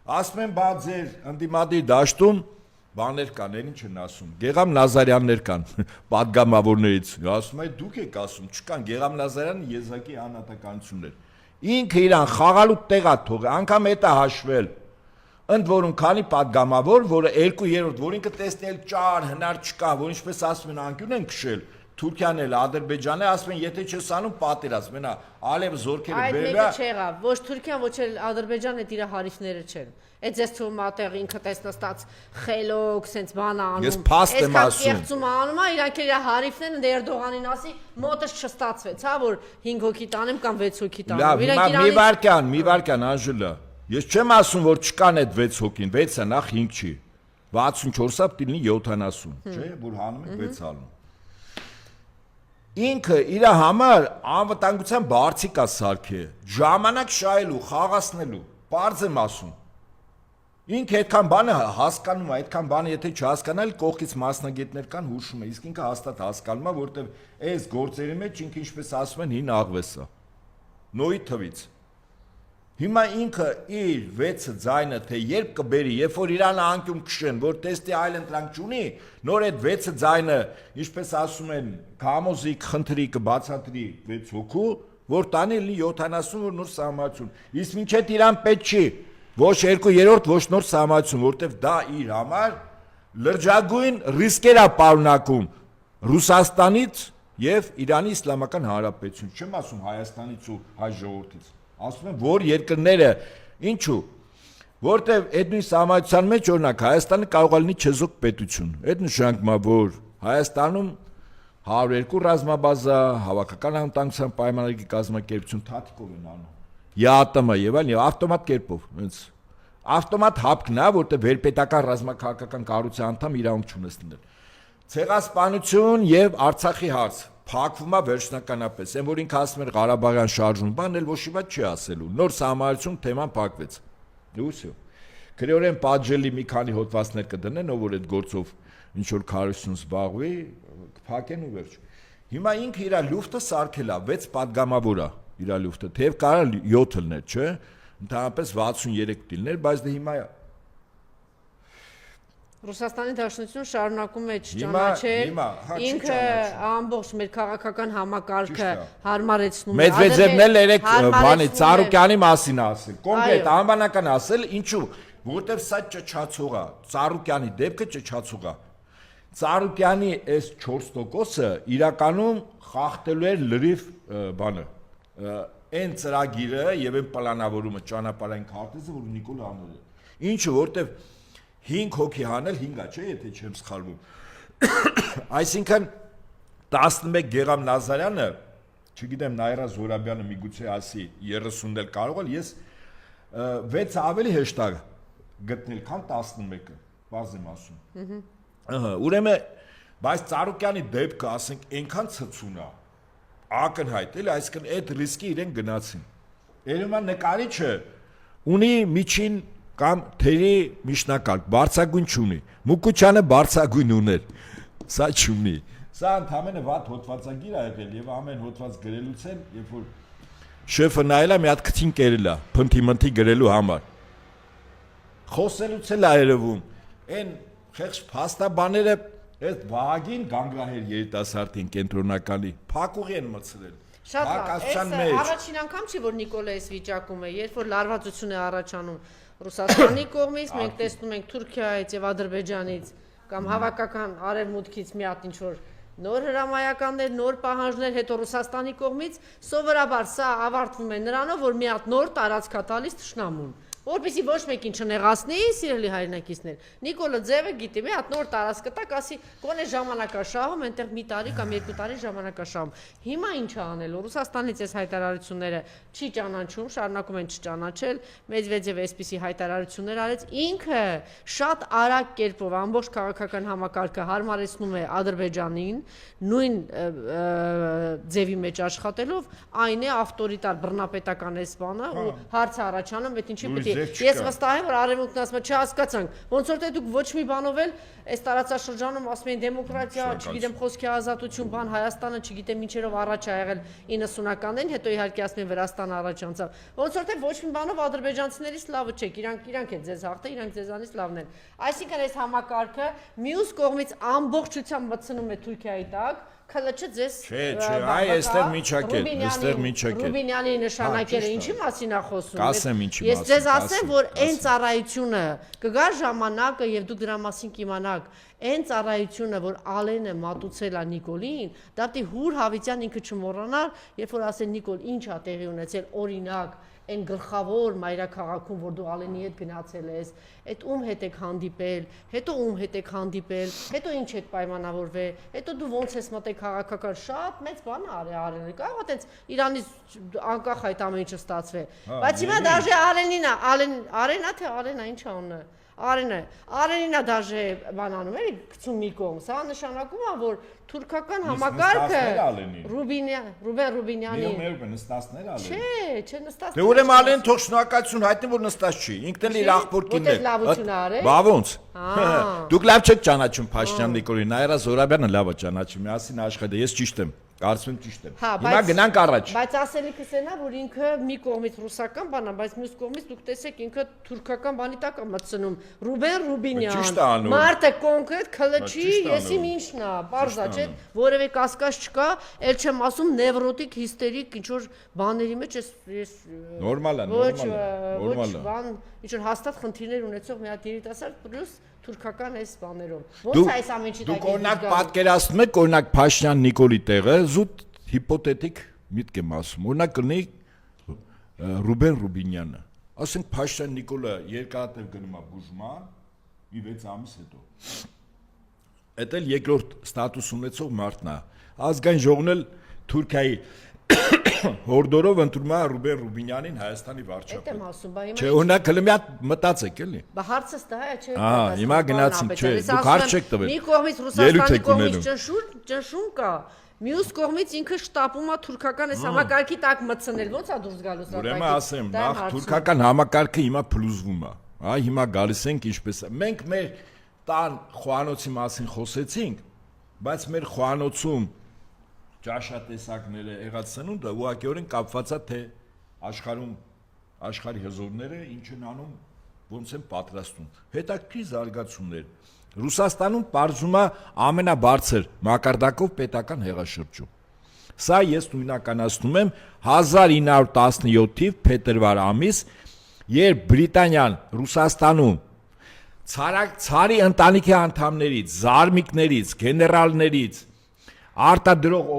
ասում եմ, բա ձեր ընդդիմադիր դաշտում բաներ կան, ինչ են ասում, Գեգամ Նազարյաններ կան, պատգամավորներից, ասում եմ, դուք եք ասում, չկան, Գեգամ Նազարյանը եզակի անհատականություններ, ինքը իրան խաղալու տեղ է թողել, անգամ հետ է հաշվել, ընդ որում քանի պատգամավոր, որը 2/3, որ ինքը տեսնել ճար, հնար չկա, որ ինչպես ասում են, անկյուն են քշել, Թուրքիան էլ, Ադրբեջանը ասում են, եթե չես անում պատերազմ, մենա Ալիև զորքերը Այդ բերել մեկը չեղավ, ոչ Թուրքիան, ոչ էլ Ադրբեջանը այդ իր հարիվները չեն։ Այդ ձեզ թվում ատեղ ինքը տեսնստած խելոք, սենց բան անում։ Ես փաստ եմ ասում։ Կեղծում անում է, իրանք իր հարիվներն ընդ Էրդողանին ասի, մոտս չստացվեց, հա, որ 5 հոգի տանեմ կամ 6 հոգի տանեմ։ Լավ, հիմա մի վարքան, Անժելա։ Ես չեմ ասում, որ չկան այդ 6 հոգին, 6-ը նախ 5 չի։ 64-ը պետք լինի 70, չէ, որ հանում եք 6 հանում։ Ինքը իր համար անվտանգության բարձիկ է սարքել, ժամանակ շահելու, խաղացնելու, բարձ եմ ասում։ Ինքը այդքան բանը հասկանում է, այդքան բանը եթե չհասկանալ, կողքից մասնագետներ կան հուշում է, իսկ ինքը հաստատ հասկանում է, որտեվ այս գործերի մեջ ինքը ինչպես ասում են հին աղվես է։ Նոյի թվից։ Հիմա ինքը իր 6 ձայնը թե երբ կբերի, երբ որ իրան անկյուն քշեն, որ տեստի այլ ընտրանք չունի, նոր այդ 6 ձայնը, ինչպես ասում են, քամոզի խնդրի կբացատրի 6 հոգու, որ տանի լինի 70, որ նոր սահմանություն։ Իսկ մինչեւ իրան պետք չի ոչ 2/3, ոչ նոր սահմանություն, որտեվ դա իր համար լրջագույն ռիսկեր է պարունակում Ռուսաստանից եւ Իրանի Իսլամական Հանրապետություն, չեմ ասում Հայաստանից ու հայ ժողովրդից։ Ասում եմ, որ երկրները, ինչու, որտեվ այդ նույն սահմանության մեջ, օրինակ, Հայաստանը կարող է լինի չեզոք պետություն, այդ նշանակում է, որ Հայաստանում 102 ռազմաբազա, հավաքական անվտանգության պայմանագրի կազմակերպություն թաթիկով են անում, ԵԱՏՄ եւ այլն, ավտոմատ կերպով, հենց ավտոմատ հապկն է, որտեվ վերպետական ռազմաքաղաքական կառույցի անդամ իրավունք չունես լինել։ Ցեղասպանություն եւ Արցախի հարց փակվում է վերջնականապես, այն որ ինքը ասում էր Ղարաբաղյան շարժում, բան էլ ոչ մի բան չի ասելու, նոր սահմանություն թեման փակվեց։ Լույսը։ Քրեորեն պատժելի մի քանի հոդվածներ կդնեն, ով որ այդ գործով ինչ որ քարոզություն զբաղվի, կփակեն ու վերջ։ Հիմա ինքը իր լուֆտը սարքել է, 6 падգամավոր է իր լուֆտը, թեև կարա 7 լներ, չէ՞, ընդհանրապես 63 դիլներ, բայց դե հիմա Ռուսաստանի Դաշնությունը շարունակում է չճանաչել, ինքը ամբողջ մեր քաղաքական համակարգը հարմարեցնում է։ Մեդվեդևն էլ երեք բանի Ծառուկյանի մասին ասել, կոնկրետ անվանական ասել, ինչու, որտեվ սա ճճացող է, Ծառուկյանի դեպքը ճճացող է։ Ծառուկյանի այս 4%-ը իրականում խախտելու էր լրիվ բանը, այն ծրագիրը եւ այն պլանավորումը ճանապարհային քարտեզը, որ Նիկոլ անել է։ Ինչու, որտեվ 5 հոգի հանել 5-ա, չէ, եթե չեմ սխալվում։ Այսինքն 11 Գեգամ Նազարյանը, չգիտեմ Նայրա Զորաբյանը միգուցե ասի 30-ն էլ կարող է, ես 6 ավելի հեշտ է գտնել, քան 11-ը, բարձ եմ ասում։ Ուրեմն, բայց Ծառուկյանի դեպքը, ասենք, այնքան ցցուն է, ակնհայտ, էլի, այսինքն այդ ռիսկի իրեն գնացին։ Երևան նկարիչը ունի միջին կամ թերի միջնակարգ, բարձրագույն չունի։ Մուկուչյանը բարձրագույն ուներ, սա չունի։ Սա ընդամենը վատ հոդվածագիր է եղել եւ ամեն հոդված գրելուց էլ, երբ որ շեֆը նայելա մի հատ քթին կերել է, փնթի գրելու համար։ Խոսելուց էլ է երևում, այն խեղճ փաստաբաները այդ Վահագին Գանգրահեր երիտասարդին կենտրոնականի փակուղի են մցրել։ Շատ լավ, առաջին անգամ չի, որ Նիկոլը այս վիճակում է, երբ որ լարվածություն է առաջանում Ռուսաստանի կողմից, մենք տեսնում ենք Թուրքիայից եւ Ադրբեջանից կամ հավաքական արևմուտքից մի հատ ինչ-որ նոր հրամայականներ, նոր պահանջներ, հետո Ռուսաստանի կողմից, սովորաբար սա ավարտվում է նրանով, որ մի հատ նոր տարածք է տալիս թշնամուն, որպեսզի ոչ մեկին չնեղացնի, սիրելի հայրենակիցներ։ Նիկոլը ձևը գիտի, մի հատ նոր տարածք տակ, ասի, գոնե ժամանակաշահում, այնտեղ մի տարի կամ 2 տարի ժամանակաշահում։ Հիմա ինչ է անելու, Ռուսաստանից այս հայտարարությունները չի ճանաչում, շարունակում են չճանաչել, Մեդվեդևը այսպիսի հայտարարություններ արեց, ինքը շատ արագ կերպով ամբողջ քաղաքական համակարգը հարմարեցնում է Ադրբեջանին, նույն ձևի մեջ աշխատելով, այն է ավտորիտար բռնապետական այս բանը ու հարցը առաջանում, այդ ինչի պետք է Ես վստահ եմ, որ արևմուտքն ասում է, չհասկացանք, ոնց որ դուք ոչ մի բանով էլ այս տարածաշրջանում ասում են դեմոկրատիա, չգիտեմ խոսքի ազատություն, բան Հայաստանը, չգիտեմ ինչերով առաջ ա եղել 90-ականներին, հետո իհարկե ասում են Վրաստանը առաջ անցավ։ Ոնց որ թե ոչ մի բանով ադրբեջանցիներից լավը չեք, իրանք են ձեզ հաղթել, իրանք ձեզանից լավն են։ Այսինքն այս համակարգը մյուս կողմից ամբողջությամբ մտցնում է Թուրքիայի տակ, Քլաչը ձեզ այ այստեղ միջակետ Ռուբինյանի նշանակերը ինչի մասին է խոսում։ Կասեմ ինչի Ես ձեզ ասեմ, որ այն ծառայությունը կգա ժամանակը եւ դուք դրա մասին կիմանաք, այն ծառայությունը, որ Ալենը մատուցել է Նիկոլին, դա պիտի Հուր Հավիտյան ինքը չմոռանար, երբ որ ասեն Նիկոլ ինչ է տեղի ունեցել, օրինակ այն գլխավոր մայրաքաղաքում, որ դու Ալենի հետ գնացել ես, այդ ում հետ եք հանդիպել, հետո ում հետ եք հանդիպել, հետո ինչ եք պայմանավորվել, հետո դու ոնց ես մտել քաղաքական, շատ մեծ բան արել, կարող է տենց Իրանից անկախ այդ ամեն ինչը ստացվել, բայց հիմա դաժե Արենա թե Արենա ինչ անունը, Արենինա դաժե բանանում էլի գցում մի կողմ, սա նշանակում է, որ թուրքական համակարգը Ռուբեն Ռուբինյանի նստածներ Ալեն։ Չէ, նստած։ Դե ուրեմն Ալեն թող շնորհակալություն հայտնի, որ նստած չի։ Ինքն էլ իր աղբոր կինն է։ Լավություն արել։ Բա ոնց։ Դուք լավ չեք ճանաչում Փաշինյան Նիկոլին, Նայրա Զորաբյանը լավ է ճանաչում, միասին աշխատել։ Ես ճիշտ եմ։ Կարծում եմ ճիշտ եմ։ Հիմա գնանք առաջ։ Բայց ասելիքս էն է, որ ինքը մի կողմից ռուսական բան է, բայց մյուս կողմից դուք տեսեք ինքը թուրքական բանի տակ է մտցնում։ Ռուբեն Ռուբինյան։ Մարտը կոնկրետ քլչի, եսի ինչն է, բարձա, չէ՞, որևէ կասկած չկա, ել չեմ ասում նևրոտիկ, հիստերիկ ինչ որ բաների մեջ ես նորմալ է, ոչ բան, ինչ որ հաստատ խնդիրներ ունեցող մի հատ երիտասարդ պլյուս թուրքական այս բաներով։ Ոնց է այս ամենի դուք օրինակ պատկերացնում եք, օրինակ Փաշինյան Նիկոլի տեղը զուտ հիպոթետիկ միտք եմ ասում։ Օրինակ կլինի Ռուբեն Ռուբինյանը։ Ասենք Փաշինյան Նիկոլը երկարատև գնում է բուժման, մի 6 ամիս հետո։ Էդ էլ երկրորդ ստատուս ունեցող մարդն է։ Ազգային ժողովն էլ Թուրքիայի հորդորով ընտրում է Ռուբեն Ռուբինյանին Հայաստանի վարչապետ։ Այդ եմ ասում, բա հիմա Չէ, օրինակ հələ մի հատ մտածեք էլի։ Բա հարցս դա է, չէ՞։ Հիմա գնացին, չէ, դուք հարց չեք տվել։ Մի կողմից Ռուսաստանի կողմից ճնշում կա, մյուս կողմից ինքը շտապում է թուրքական այս համակարգի տակ մտցնել, ո՞նց է դուրս գալու սա։ Ուրեմն ասեմ, նախ թուրքական համակարգը հիմա փլուզվում է։ Հիմա գալիս ենք ինչպես է։ Մենք մեր տան խոհանոցի մասին խոսեցինք, բայց մեր խոհանոցում ճաշատեսակները եղած սնունդը ուղղակիորեն կապված է թե աշխարհի հզորները ինչ են անում, ոնց են պատրաստում։ Հետաքրքիր զարգացումներ։ Ռուսաստանում պարզում է ամենաբարձր մակարդակով պետական հեղաշրջում։ Սա ես նույնականացնում եմ 1917 թիվ փետրվար ամիս, երբ Բրիտանիան Ռուսաստանում ցարի ընտանիքի անդամներից, զարմիկներից, գեներալներից արտադրող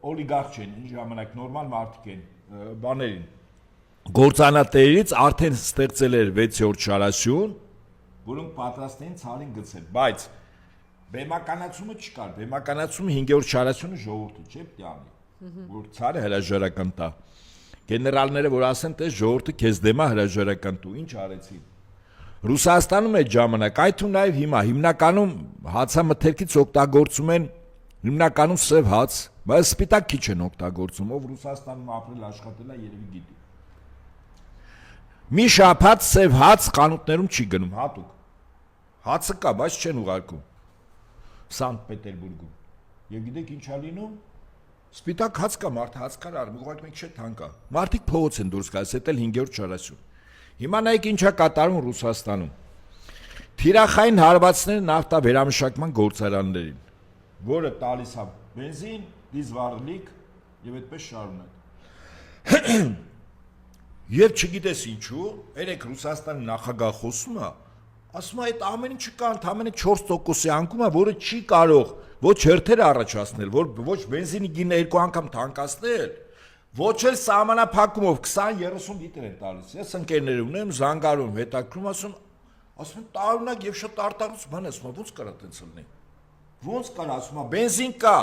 օլիգարխ չեն, ինչ ժամանակ նորմալ մարդիկ են, բաներին, գործանատերերից արդեն ստեղծել էր 6-րդ շարասյուն, որոնք պատրաստ էին ցարին գցել, բայց Բեմականացումը չկար, բեմականացումը 5-րդ շարասյունը ժողովուրդը չէ՞ պետք է անի, որ ցարը հրաժարական տա։ Գեներալները որ ասեն, թե ժողովուրդը քեզ դեմ է հրաժարական տու, ինչ արեցին։ Ռուսաստանում այդ ժամանակ, այդ ու նաև հիմա հիմնականում հացամթերքից օգտագործում են հիմնականում սև հաց, բայց սպիտակ քիչ են օգտագործում, ով Ռուսաստանում ապրել աշխատել է երևի գիտի։ Մի շաբաթ սև հաց խանութներում չի գնում, հատուկ։ Հացը կա, բայց չեն ուղարկում Սանտ Պետերբուրգում։ Եվ գիտեք ինչ է լինում։ Սպիտակ հաց կա, մարդը հաց կար արում, ուղղակի մեկ չէ թանկա։ Մարդիկ փողոց են դուրս գալիս, դա էլ 5-րդ շարասյուն։ Հիմա նայեք ինչ է կատարում Ռուսաստանում։ Թիրախային հարվածները նավթավերամշակման գործարաններին, որը տալիս է բենզին, դիզվառելիք եւ այդպես շարունակ։ Եվ չգիտես ինչու, երեք Ռուսաստանի նախագահ խոսում է, ասում է այդ ամեն ինչը կա ընդամենը 4%-ի անկում է, որը չի կարող ոչ հերթերը առաջացնել, ոչ բենզինի գինը 2 անգամ թանկացնել, ոչ էլ սահմանափակումով 20-30 լիտր են տալիս։ Ես ընկերներ ունեմ, զանգարում, հետաքրում ասում են տարօրինակ եւ շատ արտահայտ բան, ասում ոնց կարա այդպես լինի։ Ոնց կար, ասում է բենզին կա,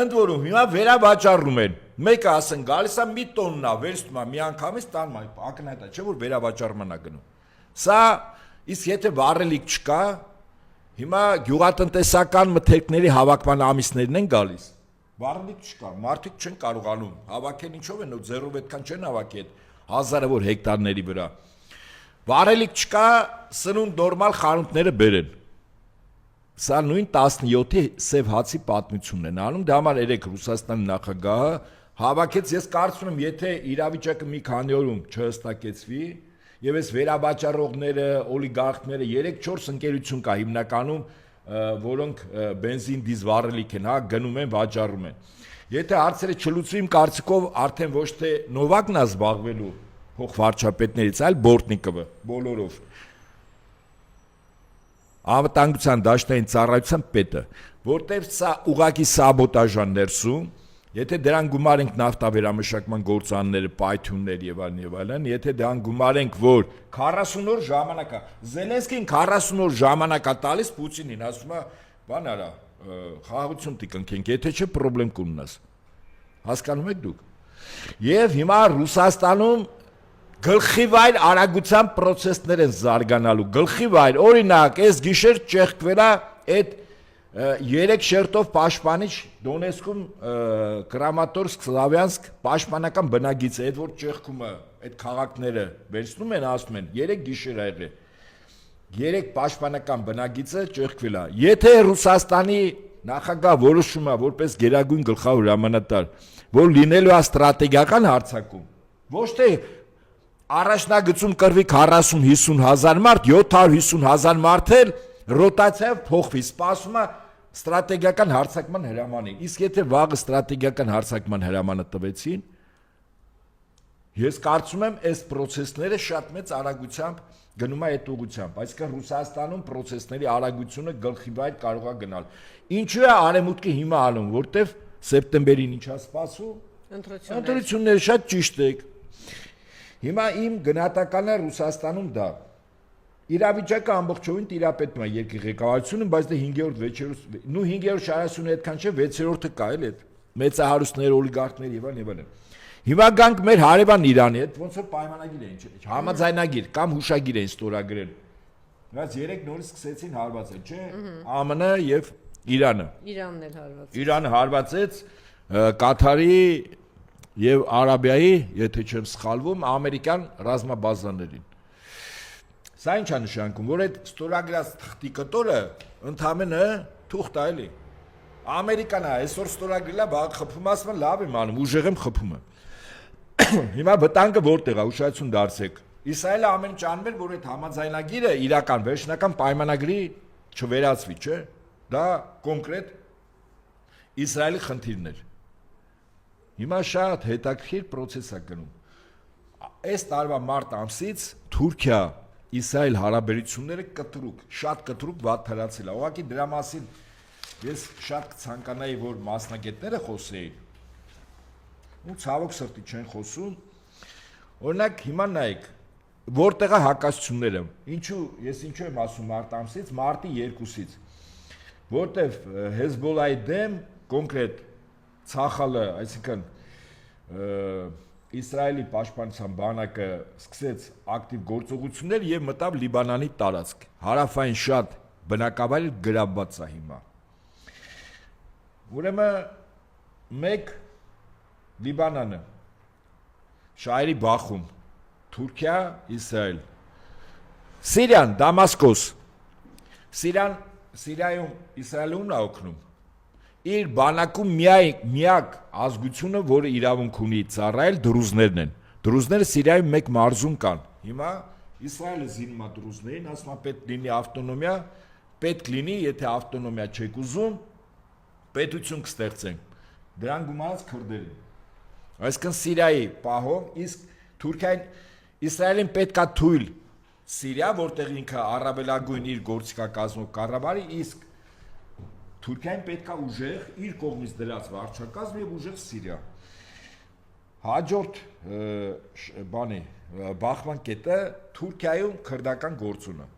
ընդ որում հիմա վերավաճառում են։ Մեկը ասեն գալիս է մի տոննա, վերցնում է մի անգամից տանում է, ակնհայտ է, չէ՞ որ վերավաճառման է գնում։ Սա իսկ եթե վառելիք չկա, հիմա գյուղատնտեսական մթերքների հավաքման ամիսներն են գալիս։ Վառելիք չկա, մարդիկ չեն կարողանում հավաքել, ինչով են, ձեռով այդքան չեն հավաքի այդ հազարավոր հեկտարների վրա։ Վառելիք չկա, սնունդ նորմալ խանութները բերեն։ Սա նույն 17-ի սև հացի պատմությունն են անում, դա համար երեք Ռուսաստանի նախագահը հավաքեց, ես կարծում եմ, եթե իրավիճակը մի քանի օրում չհստակեցվի, եւ այս վերաբաճառողները, օլիգարխները 3-4 ընկերություն կա հիմնականում, որոնք բենզին դիզվառելիք են, հա, գնում են, վաճառում են։ Եթե հարցերը չլուծվի, իմ կարծիքով արդեն ոչ թե Նովակն է զբաղվելու փոխվարչապետներից, այլ Բորտնիկովը բոլորով։ Անվտանգության դաշտային ծառայության պետը, որտեղ սա ուղակի սաբոտաժ է ներսում, եթե դրան գումարենք նավթավերամշակման գործարանները, պայթյուններ եւ այլն, եթե դրան գումարենք, որ 40 օր ժամանակ է, Զելենսկին 40 օր ժամանակ է տալիս Պուտինին, ասում է, բան արա, խաղաղություն տիկնքենք, եթե չէ պրոբլեմ կունենաս։ Հասկանում եք դուք։ Եվ հիմա Ռուսաստանում գլխիվայր արագության process-ներ են զարգանալու, գլխիվայր, օրինակ, այս գիշեր ճեղքվել է այդ 3 շերտով պաշտպանիչ Դոնեցկում Կրամատորսկ, Սլավյանսկ պաշտպանական բնագիծը, այդ որ ճեղքում է, այդ քաղաքները վերցնում են, ասում են, 3 գիշեր ա եղել։ 3 պաշտպանական բնագիծը ճեղքվել է։ Եթե Ռուսաստանի նախագահ որոշում է որպես գերագույն գլխավոր հրամանատար, որ լինելու է ստրատեգիական հարձակում, ոչ թե առաջնագծում կրվի 40-50 հազար մարդ, 750 հազար մարդ էլ ռոտացիայով փոխվի, սպասում է ստրատեգիական հարձակման հրամանին։ Իսկ եթե վաղը ստրատեգիական հարձակման հրամանը տվեցին, ես կարծում եմ, այս process-ները շատ մեծ արագությամբ գնում է այդ ուղղությամբ, այսինքն Ռուսաստանում process-ների արագությունը գլխիվայր կարող է գնալ։ Ինչու է արևմուտքը հիմա անում, որտեվ սեպտեմբերին ինչ է սպասում։ Ընտրությունները շատ ճիշտ եք։ Հիմա իմ գնահատականը Ռուսաստանում դա իրավիճակը ամբողջովին տիրապետում է երկրի ղեկավարությունը, բայց դա 5-րդ, 6-րդ, նու 5-րդ շարասյունը այդքան չէ, 6-րդը կա էլ այդ մեծահարուստներ, օլիգարխներ եւ այլն։ Հիմա գանք մեր հարևան Իրանի հետ, ոնց որ պայմանագիր էին, համաձայնագիր կամ հուշագիր էին ստորագրել։ Բայց 3 նորից սկսեցին հարվածել, չէ՞։ ԱՄՆ եւ Իրանը։ Իրանն էլ հարվածեց։ Իրանը հարվածեց Կաթարի եւ Արաբիայի, եթե չեմ սխալվում, ամերիկյան ռազմաբազաներին։ Սա ինչ է նշանակում, որ այդ ստորագրած թղթի կտորը ընդամենը թուղթ է էլի։ Ամերիկան է, այսօր ստորագրել է, վաղ խփում, ասում են լավ եմ անում, ուժեղ եմ խփում եմ։ Հիմա վտանգը որտեղ է, ուշադրություն դարձեք։ Իսրայելը ամեն ինչ անում էր, որ այդ համաձայնագիրը իրական վերջնական պայմանագրի չվերածվի, չէ՞։ Դա կոնկրետ Իսրայելի խնդիրն էր։ Հիմա շատ հետաքրքիր process է գնում։ Այս տարվա մարտ ամսից Թուրքիա Իսրայել հարաբերությունները կտրուկ, շատ կտրուկ վատթարացել է։ Ուղղակի դրա մասին ես շատ կցանկանայի, որ մասնագետները խոսեին։ Ու ցավոք սրտի չեն խոսում։ Օրինակ հիմա նայեք, որտեղ է հակասությունները։ Ինչու եմ ասում մարտ ամսից, մարտի 2-ից։ որտեվ Հեզբոլայի դեմ կոնկրետ ցախալը, այսինքն Իսրայելի պաշտպանության բանակը սկսեց ակտիվ գործողություններ եւ մտավ Լիբանանի տարածք։ Հարավային շատ բնակավայր գրավված է հիմա։ Ուրեմն մեկ Լիբանանը, Շայրի Բախում, Թուրքիա, Իսրայել, Սիրիան, Դամասկոս, Սիրիայում Իսրայելն է օգնում։ Իր բանակում միակ ազգությունը, որը իրավունք ունի ծառայել, դրուզներն են։ Դրուզները Սիրիայում մեկ մարզում կան։ Հիմա Իսրայելը զինում է դրուզներին, ասում է պետք լինի ավտոնոմիա, պետք լինի, եթե ավտոնոմիա չեք ուզում, պետություն կստեղծենք։ Դրան գումարած քրդերին։ Այսինքն Սիրիայի պահով, իսկ Թուրքիան Իսրայելին պետքա թույլ Սիրիա, որտեղ ինքը առավելագույն իր գործիքակազմով կառավարի, իսկ Թուրքիան պետքա ուժեղ իր կողմից դրած վարչակազմ եւ ուժեղ Սիրիա։ Հաջորդ բախման կետը Թուրքիայում քրդական գործունը։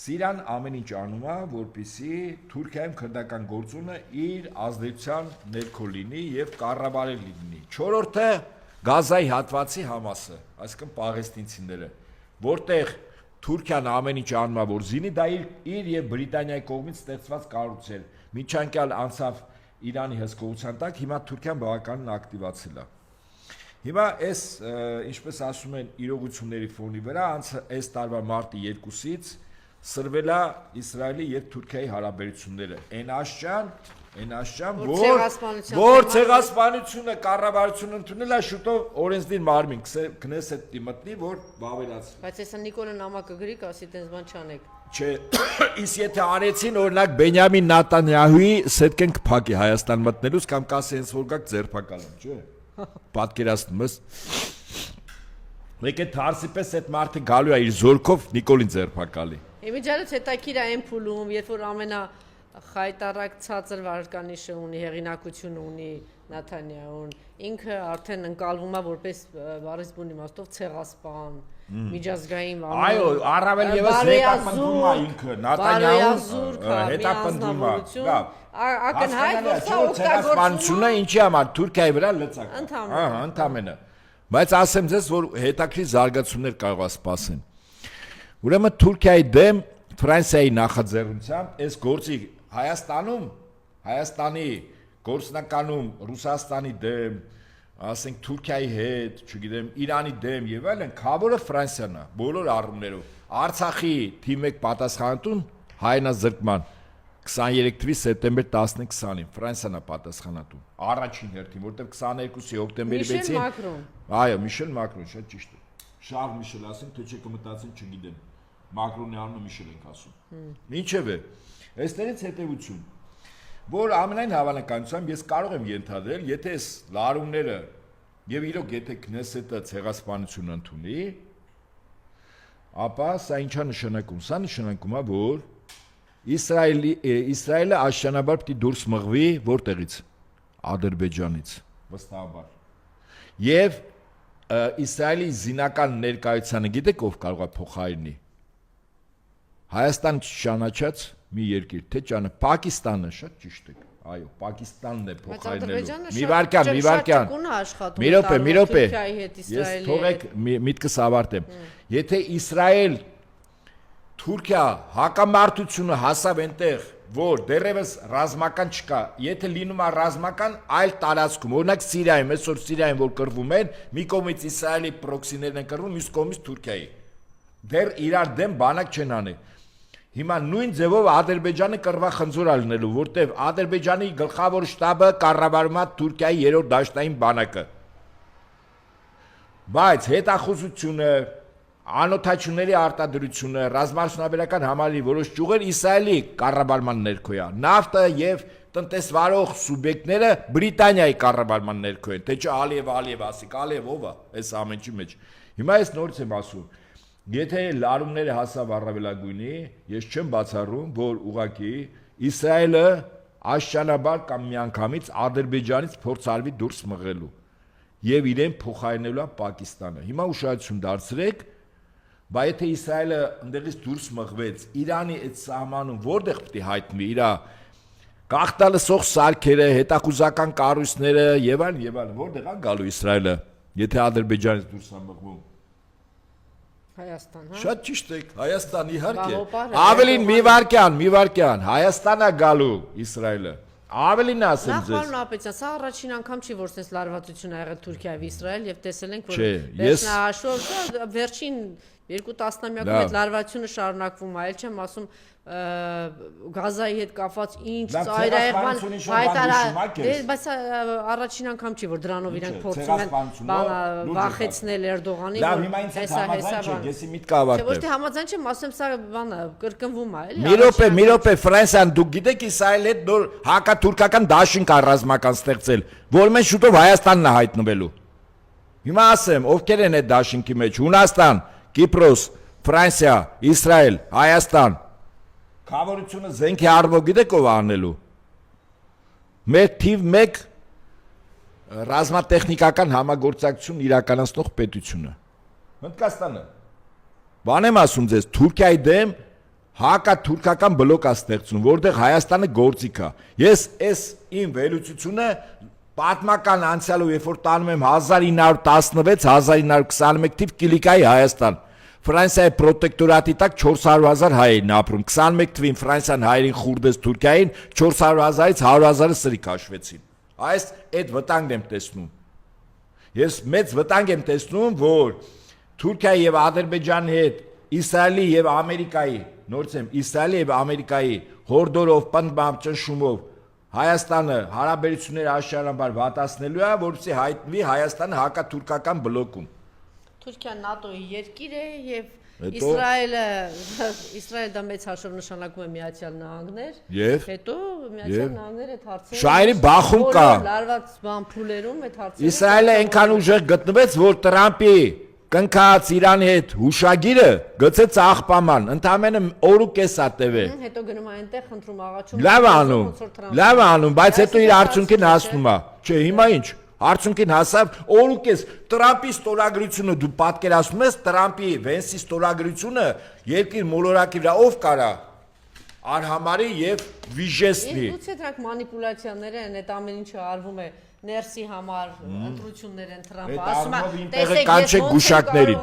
Սիրիան ամեն ինչ անում է, որպեսզի Թուրքիայում քրդական գործունը իր ազդեցության ներքո լինի եւ կառավարել լինի։ Չորրորդը Գազայի հատվածի Համասը, այսինքն պաղեստինցիները, որտեղ Թուրքիան ամեն ինչ անում է, որ զինի, դա իր եւ Բրիտանիայի կողմից ստեղծված կառույցեր։ Միջանկյալ անցավ Իրանի հսկողության տակ, հիմա Թուրքիան բավականին ակտիվացել է։ Հիմա այս, ինչպես ասում են, իրողությունների ֆոնի վրա այս տարվա մարտի 2-ից սրվել է Իսրայելի եւ Թուրքիայի հարաբերությունները։ Այն աշճան, որ ցեղասպանությունը կառավարությունը ընդունել է շուտով օրենսդիր մարմին Քնեսեթի մտնի, որ վավերացվի։ Բայց հեսա Նիկոլը նամակը գրի, ասի տենց բան չանեք։ Չէ, իսկ եթե արեցին օրինակ Բենյամին Նատանյահուի սետքեն կփակի Հայաստան մտնելուց կամ կասի հենց որ գաք ձերբակալում, չէ։ Պատկերացնում ես։ Եկե Թարսի պես այդ մարդը գալու է իր զորքով Նիկոլին ձերբակալի։ Իմիջիալից հետաքրիր է այն փուլում, երբ որ ամենա խայտարակ ցածր վարկանիշը ունի, հեղինակություն ունի Նաթանյահուն, ինքը արդեն ընկալվում է որպես բառիզբուն իմաստով ցեղասպան, միջազգային այո, առավել եւս հետապնդում է ինքը Նաթանյահուն, հետապնդում է, լավ, ակնհայտ որ սա օգտագործվում է ինչի համար Թուրքիայի վրա լծակ, ընդամենը, բայց ասեմ ձեզ, որ հետաքրքիր զարգացումներ կարող է սպասեն։ Ուրեմն Թուրքիայի դեմ Ֆրանսիայի նախաձեռնությամբ այս գործի Հայաստանի գործնականում Ռուսաստանի դեմ, ասենք Թուրքիայի հետ, չգիտեմ, Իրանի դեմ եւ այլն, քավորը Ֆրանսիան է, բոլոր առումներով։ Արցախի թիմ 1 պատասխանատուն հայնազրկման 23 թվականի սեպտեմբեր 15-20-ին Ֆրանսիան է պատասխանատուն։ Առաջին հերթին, որտեղ 22-ի հոկտեմբերի 6-ին այո, Միշել Մակրոն, շատ ճիշտ է։ Շարլ Միշել ասենք, թե չէ կմտածեն, չգիտեմ։ Մակրոնի անունը Միշել ենք ասում։ Ինչևէ, այստեղից հետևություն, որ ամենայն հավանականությամբ ես կարող եմ ենթադրել, եթե այս լարումները եւ իրոք եթե Քնեսետը ցեղասպանություն ընդունի, ապա սա ինչա նշանակում։ Սա նշանակում է, որ Իսրայելը աշճանաբար պիտի դուրս մղվի որտեղից։ Ադրբեջանից, վստահաբար։ Եվ Իսրայելի զինական ներկայությանը գիտեք ով կարող է փոխարինի։ Հայաստան չճանաչած մի երկիր, թե ճանա Պակիստանը, շատ ճիշտ է։ Այո, Պակիստանն է փոխարինելու։ Մի վարքյան։ Մի րոպե։ Ես թողեք միտքս ավարտեմ։ Եթե Իսրայել Թուրքիա հակամարտությունը հասավ այնտեղ, որ դեռևս ռազմական չկա, եթե լինում է ռազմական այլ տարածքում, օրինակ Սիրիայում, այսօր Սիրիայում որ կռվում են, մի կողմից Իսրայելի պրոքսիներն են կռվում, մյուս կողմից Թուրքիայի։ Դեռ իրար դեմ բանակ չեն անի։ Հիմա նույն ձևով Ադրբեջանը կռվախնձոր է լինելու, որտեղ Ադրբեջանի գլխավոր շտաբը կառավարում է Թուրքիայի 3-րդ դաշտային բանակը։ Բայց հետախուզությունը, անօթաչուների արտադրությունը, ռազմարդյունաբերական համալիրի որոշ ճյուղեր Իսրայելի կառավարման ներքո է։ Նավթը եւ տնտեսվարող սուբյեկտները Բրիտանիայի կառավարման ներքո են, թե չէ Ալիև ասիկ, Ալիև ով է այս ամենի մեջ։ Հիմա ես նորից եմ ասում, եթե լարումները հասավ առավելագույնի, ես չեմ բացառում, որ ուղղակի Իսրայելը աշճանաբար կամ միանգամից Ադրբեջանից փորձ արվի դուրս մղելու եւ իրեն փոխարինելու է Պակիստանը։ Հիմա ուշադրություն դարձրեք, Բայց եթե Իսրայելը ընդեղից դուրս մղվեց, Իրանի այդ սահմանում որտեղ պետք է հայտնվի իր գաղտալսող սարքերը, հետախուզական կառույցները եւ այլն, որտեղ է գալու Իսրայելը, եթե Ադրբեջանից դուրս է մղվում։ Հայաստան, հա։ Շատ ճիշտ է, Հայաստան իհարկե։ Ավելին մի վարքյան, Հայաստանն է գալու Իսրայելը։ Ավելին ասեմ ձեզ։ Նախ Ապետյան, սա առաջին անգամ չի, որ sense լարվածություն ա եղել Թուրքիայով Իսրայել եւ տեսել ենք, որ վերջնահաշվով վերջին 2 տասնամյակում այդ լարվածությունը շարունակվում է, այլ չեմ ասում Գազայի հետ կապված ինչ ծայրահեղման բայց առաջին անգամ չի, որ դրանով իրենք փորձում են վախեցնել Էրդողանին, Ես միտք ավարտեմ։ Ոչ թե համաձայն չեմ, ասեմ սա բանը կրկնվում է, էլի։ Մի րոպե Ֆրանսիան դուք գիտեք Իսրայելի հետ նոր հակաթուրքական դաշինք ռազմական ստեղծել, որ մենք շուտով Հայաստանն է հայտնվելու։ Հիմա ասեմ, ովքեր են այդ դաշինքի մեջ՝ Հունաստան, Կիպրոս, Ֆրանսիա, Իսրայել, Հայաստան։ Խաղաղությունը զենքի առումով գիտեք ով անելու։ Մեր թիվ 1 ռազմատեխնիկական համագործակցություն իրականացնող պետությունը։ Հնդկաստանը։ Բան եմ ասում ձեզ, Թուրքիայի դեմ հակաթուրքական բլոկ է ստեղծում, որտեղ Հայաստանը գործիք է։ Ես այս իմ վերլուծությունը պատմական անցյալով երբ որ տանում եմ 1916-1921 թիվ Կիլիկայի Հայաստան։ Ֆրանսիայի պրոտեկտորատի տակ 400,000 հայ էին ապրում։ 21 թվին Ֆրանսիան հայերին խուրդեց Թուրքիային, 400,000-ից 100,000-ը սրիկ հաշվեցին։ Այս այդ վտանգն եմ տեսնում։ Ես մեծ վտանգ եմ տեսնում, որ Թուրքիայի եւ Ադրբեջանի հետ Իսրայելի եւ Ամերիկայի, նորցեմ, Իսրայելի եւ Ամերիկայի հորդորով պնդմամբ ճնշումով Հայաստանը հարաբերությունները աշարանաբար վատացնելու է, որպեսզի հայտնվի Հայաստանը հակաթուրքական բլոկում։ Թուրքիան ՆԱՏՕ-ի երկիր է եւ Իսրայելը դա մեծ հաշվով նշանակում է Միացյալ Նահանգներ, հետո Միացյալ Նահանգները այդ հարցերը Շահերի բախում կա։ Լարված բան փուլերում այդ հարցերը Իսրայելը այնքան ուժեղ գտնվեց, որ Տրամպի կնքած Իրանի հետ հուշագիրը գծեց աղբաման, ընդամենը օր ու կես է տևել։ Հետո գնում է այնտեղ խնդրում աղաչում։ Լավ անում, բայց հետո իր արդյունքին հասնում է։ Չէ, հիմա ինչ։ Արդյունքին հասավ օր ու կես Տրամպի ստորագրությունը դու պատկերացնում ես Տրամպի Վենսի ստորագրությունը երկիր մոլորակի վրա ով կարա արհամարի եւ վիժեսնի։ Գուցե դրանք մանիպուլյացիաներ են, այդ ամեն ինչը արվում է ներսի համար ընտրություններ են Տրամպը ասում է տեսեք ես գուշակներին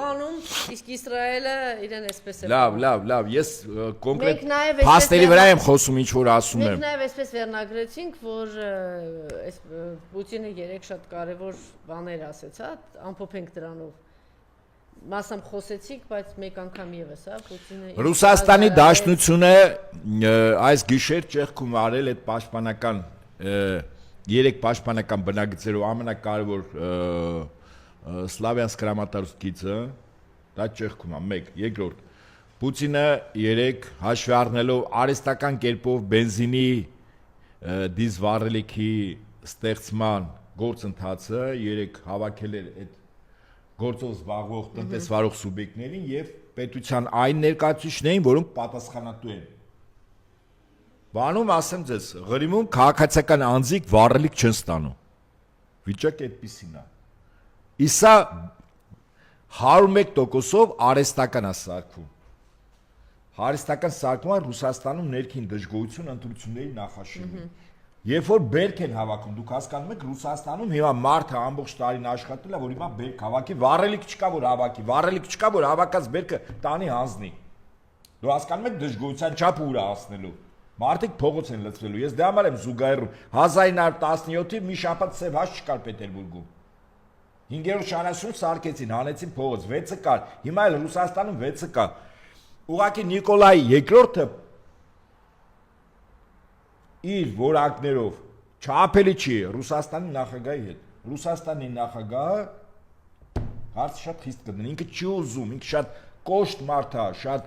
իսկ Իսրայելը իրեն էսպես է լավ ես կոնկրետ փաստերի վրա եմ խոսում ինչ որ ասում եմ մենք նաև էսպես վերնագրեցինք որ այս Պուտինը երեք շատ կարևոր բաներ ասեց հա ամփոփենք դրանով մասամբ խոսեցիք բայց մեկ անգամ եւս հա Պուտինը Ռուսաստանի դաշնությունը այս գիշեր ճեղքում արել այդ պաշտպանական 3 պաշտպանական բնագծերով ամենակարևոր Սլավյանսկ հրամանատարությունը դա ճեղքում է 1 երկրորդ Պուտինը 3 հաշվի առնելով արհեստական կերպով բենզինի դիզվառելիքի ստեղծման գործընթացը 3 հավաքել էր այդ գործով զբաղվող տնտեսվարող սուբյեկտներին եւ պետության այն ներկայացուցիչներին որոնք պատասխանատու են Բանում ասեմ ձեզ, Ղրիմում քաղաքացիական անձիկ վառելիք չեն ստանում։ Վիճակը այդպիսին է։ Իսա 101%-ով արհեստական է սարքում։ Արհեստական սարքումը Ռուսաստանում ներքին դժգոհություն ընտրությունների նախաշեմին։ Երբ որ բերք են հավաքում, դուք հասկանում եք Ռուսաստանում հիմա մարդը ամբողջ տարին աշխատել է, որ հիմա բերք հավաքի, վառելիք չկա որ հավաքի, վառելիք չկա որ հավաքած բերքը տանի հանձնի։ Դու հասկանում եք դժգոհության չափը ուր է հասնելու։ Մարդիկ փողոց են լցվելու։ Ես դե համար եմ զուգահեռում 1917-ի մի շաբաթ սև հաշ չկար Պետերբուրգում։ 5-րդ շարասյուն սարքեցին, հանեցին փողոց, 6-ը կար։ Հիմա էլ Ռուսաստանում 6-ը կա։ Ուղղակի Նիկոլայ II-ը իր որակներով չափելի չի Ռուսաստանի նախագահի հետ։ Ռուսաստանի նախագահը հարցը շատ խիստ կդնի, ինքը չի ուզում, ինքը շատ կոշտ մարդ է, շատ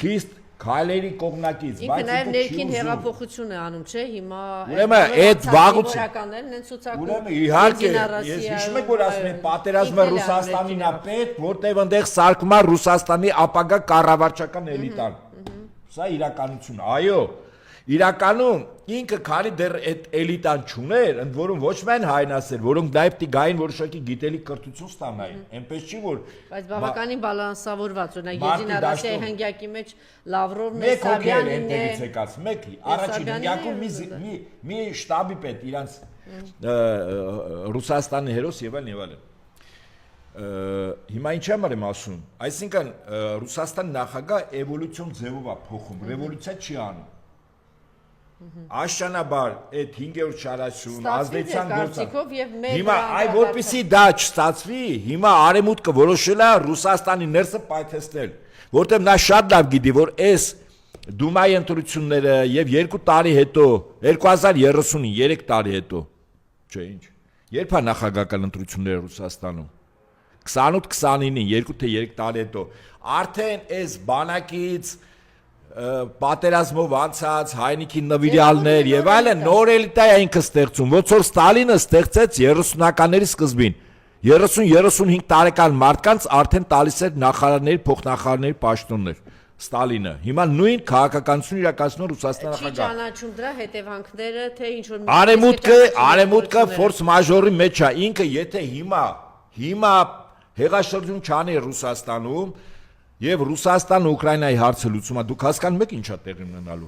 խիստ Քայլերի կողմնակից, բայց ինքը նաև ներքին հեղափոխություն է անում, չէ՞, հիմա Ուրեմն այդ վաղուց որականներն են ցուցակում։ Ուրեմն իհարկե, ես հիշում եմ որ ասում են պատերազմը Ռուսաստանին է պետք, որտեղ այնտեղ սարքում է Ռուսաստանի ապագա կառավարչական էլիտան։ Սա իրականություն, այո։ Իրականում ինքը քանի դեռ այդ էլիտան չուներ, ընդ որում ոչ միայն հայնասեր, որոնք նաև պիտի գային որոշակի գիտելիք կրթություն ստանային, այնպես չի որ բայց բավականին բալանսավորված, օրինակ Եզին Արասիայի հնգյակի մեջ Լավրովն է, մեկ Սավյանին է, եկած, մեկի առաջին հնգյակում մի շտաբի պետ իրանց Ռուսաստանի հերոս եւ այլն։ Հիմա ինչ եմ ասում, այսինքն Ռուսաստանի նախագահ էվոլյուցիոն ձևով է փոխում, ռևոլյուցիա չի անում։ Աշճանաբար այդ 5-րդ շարաշուն ազդեցության գործիքով եւ մեր հիմա այ որպեսի դա չստացվի, հիմա արեմուտքը որոշել է Ռուսաստանի ներսը պայթեցնել, որտեղ նա շատ լավ գիտի, որ այս Դումայի ընտրությունները եւ 2 տարի հետո 2030-ին 3 տարի հետո, չէ ինչ, երբ է նախագահական ընտրությունները Ռուսաստանում 28-29-ին 2 թե 3 տարի հետո արդեն այս բանակից պատերազմով անցած հայնիկի նվիրյալներ եւ այլն նոր էլիտա է ինքը ստեղծում, ոնց որ Ստալինը ստեղծեց 30-ականների սկզբին 30-35 տարեկան մարդկանց արդեն տալիս էր նախարարների, փոխնախարարների պաշտոններ Ստալինը հիմա նույն քաղաքականություն իրականացնում Ռուսաստանի նախագահը չի ճանաչում դրա հետևանքները թե ինչ որ արեմուտքը ֆորս մաժորի մեջ է ինքը եթե հիմա հեղաշրջում չանի Ռուսաստանում Եվ Ռուսաստանը Ուկրաինայի հարցը լուծումը դուք հասկանում եք ինչա տեղի ունենալու։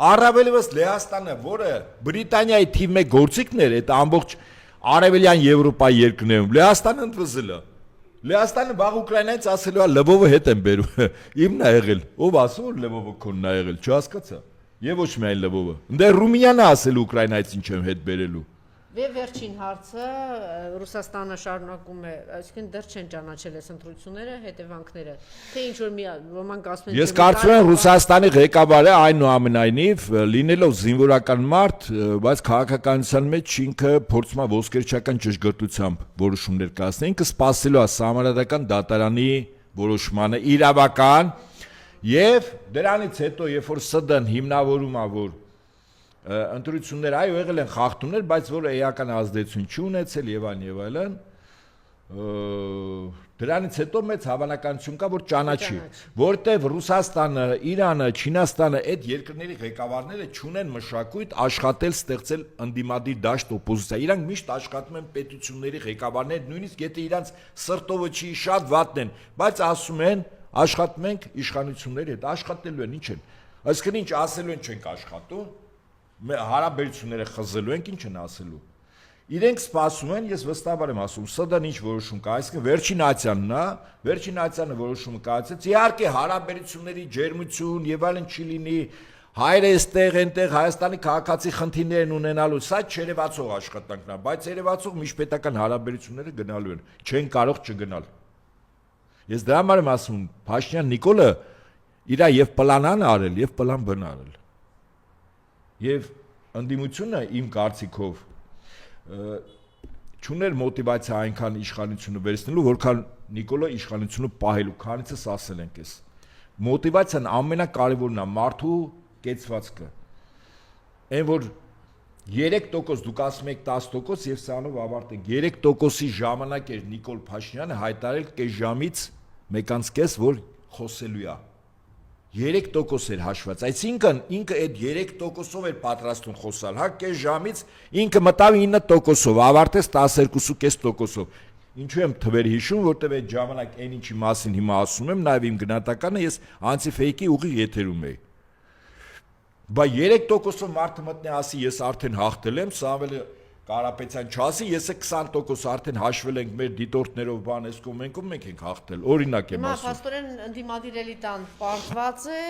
Առավելևս Լեհաստանը, որը Բրիտանիայի թիվ 1 գործիքն էր, այդ ամբողջ արևելյան Եվրոպայի երկրներում, Լեհաստանը ընդվզել է։ Լեհաստանը վաղ Ուկրաինայից ասելու է Լվովը հետ են բերում։ Իմն է եղել։ Ով ասում որ Լվովը քոնն է եղել, չհասկացա։ Եվ ոչ միայն Լվովը։ Դե Ռումինիան է ասել Ուկրաինայից ինչ եմ հետ բերելու։ Եվ վերջին հարցը Ռուսաստանը շարունակում է, այսինքն դեռ չեն ճանաչել այս ընտրությունները, հետևանքները։ Թե ինչ որ ոմանք ասում են Ես կարծում եմ Ռուսաստանի ղեկավարը այնուամենայնիվ լինելով զինվորական մարդ, բայց քաղաքականության մեջ ինքը փորձում է ոսկերչական ճշգրտությամբ որոշումներ կայացնել, ինքը սպասելու է համարատական դատարանի որոշմանը իրավական եւ դրանից հետո երբ որ ՍԴ-ն հիմնավորում է որ ընտրություններ այո եղել են խախտումներ, բայց որը էական ազդեցություն չի ունեցել եւ այլն, դրանից հետո մեծ հավանականություն կա որ ճանաչի, որտեւ Ռուսաստանը, Իրանը, Չինաստանը այդ երկրների ղեկավարները չունեն մշակույթ աշխատել, ստեղծել ընդդիմադիր դաշտ օպոզիցիա։ Իրանք միշտ աշխատում են պետությունների ղեկավարներ, նույնիսկ եթե իրանք սրտովը չի շատ վատն են, բայց ասում են աշխատում ենք իշխանությունների հետ, աշխատելու են, ինչ են։ Այսինքն ինչ ասելու են չենք աշխատում հարաբերությունները խզելու ենք ինչ են ասելու իրենք սպասում են ես վստահաբար եմ ասում ՍԴ-ն ինչ որոշում կա այսինքն վերջին ացյանն է վերջին ացյանը որոշումը կայացեց իհարկե հարաբերությունների ջերմություն եւ այլն չի լինի հայրը այստեղ այնտեղ Հայաստանի քաղաքացի խնդիրներ են ունենալու սա չերևացող աշխատանքն է բայց երևացող միջպետական հարաբերությունները գնալու են չեն կարող չգնալ ես դրա համար եմ ասում Փաշինյան Նիկոլը իր եւ պլանան արել եւ պլան B-ն արել Եվ ընդդիմությունը իմ կարծիքով չուներ մոտիվացիա այնքան իշխանությունը վերցնելու, որքան Նիկոլը իշխանությունը պահելու, քանիցս ասել ենք էս։ Մոտիվացիան ամենակարևորն է մարդու կեցվածքը։ Այն որ 3% դուք ասում եք 10% եւ սրանով ավարտենք 3%-ի ժամանակ էր Նիկոլ Փաշինյանը հայտարարել կես ժամից 1.5 որ խոսելու է 3% էր հաշված, այսինքն ինքը այդ 3%-ով էր պատրաստում խոսալ, հա կես ժամից ինքը մտավ 9%-ով, ավարտեց 12.5%-ով։ Ինչու եմ թվեր հիշում, որտեղ այդ ժամանակ այն ինչի մասին հիմա ասում եմ, նաև իմ գնահատականը ես անտիֆեյքի ուղիղ եթերում էի։ Բա 3%-ով մարդը մտնի ասի ես արդեն հաղթել եմ, սա ավելի Կարապետյան չասի, ես 20% արդեն հաշվել ենք մեր դիտորդներով բան էս կոմենկով մենք ենք հաղթել։ Օրինակ եմ ասում։ Հիմա փաստորեն ընդդիմադիր էլիտան պարտված է,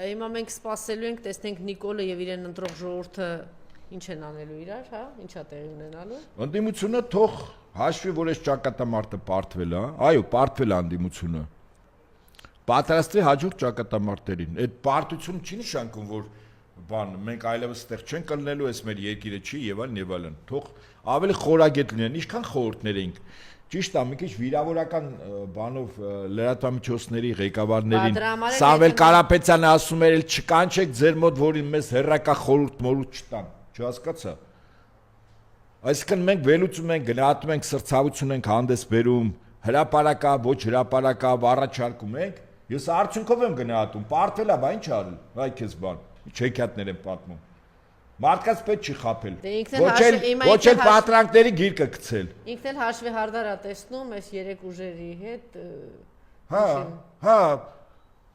հիմա մենք սպասելու ենք, տեսնենք Նիկոլը եւ իրեն ընտրող ժողովուրդը ինչ են անելու իրար, հա, ինչա տեղի ունենալու։ Ընդդիմությունը թող հաշվի, որ այս ճակատամարտը պարտվել է, այո, պարտվել է ընդդիմությունը։ Պատրաստվի հաջորդ ճակատամարտերին։ Այդ պարտությունը չի նշանակում, որ բան մենք այլևս ստեղ չեն կլնելու այս մեր երկիրը չի եւ այլն թող ավելի խորագետ լինեն ինչքան խորհուրդներ ենք ճիշտ է մի քիչ վիրավորական բանով լրատվամիջոցների ղեկավարներին Սամվել Կարապետյանը ասում էր չկանչեք ձեր մոտ որին մեզ հերրակա խորհուրդ մորուտ չտան չհասկացա այսինքն մենք վերլուծում ենք գնահատում ենք սրծավություն ենք հանդես բերում հրապարակա ոչ հրապարակա առաջարկում ենք ես արդյունքով եմ գնահատում պարտվել է բա ինչ արել այ քեզ բան Չեքիաթներ են պատմում։ Մարդկաց պետք չի խաբել։ Ոչ էլ պատրանքների գիրկը գցել։ Ինքն էլ հաշվի հարդար է տեսնում այս երեք ուժերի հետ։ Հա,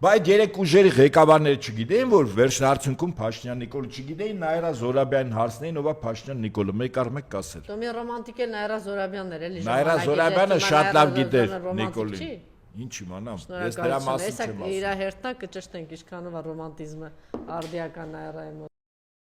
բայց երեք ուժերի ղեկավարները չգիտեին, որ վերջնարդյունքում Փաշինյան Նիկոլը չգիտեին, Նաիրա Զորաբյանին հարցնեին, ով է Փաշինյան Նիկոլը, մեկ առ մեկ կասել։ Դու մի ռոմանտիկ էլ Նաիրա Զորաբյանն էր, էլի։ Նաիրա Զորաբյանը շատ լավ գիտեր Նիկոլին։ Ինչ իմանամ, ես դրա մասին չեմ ասում։ Իր հերթը կճշտենք ինչքանով է ռոմանտիզմը արդիական Նաիրայի մոտ։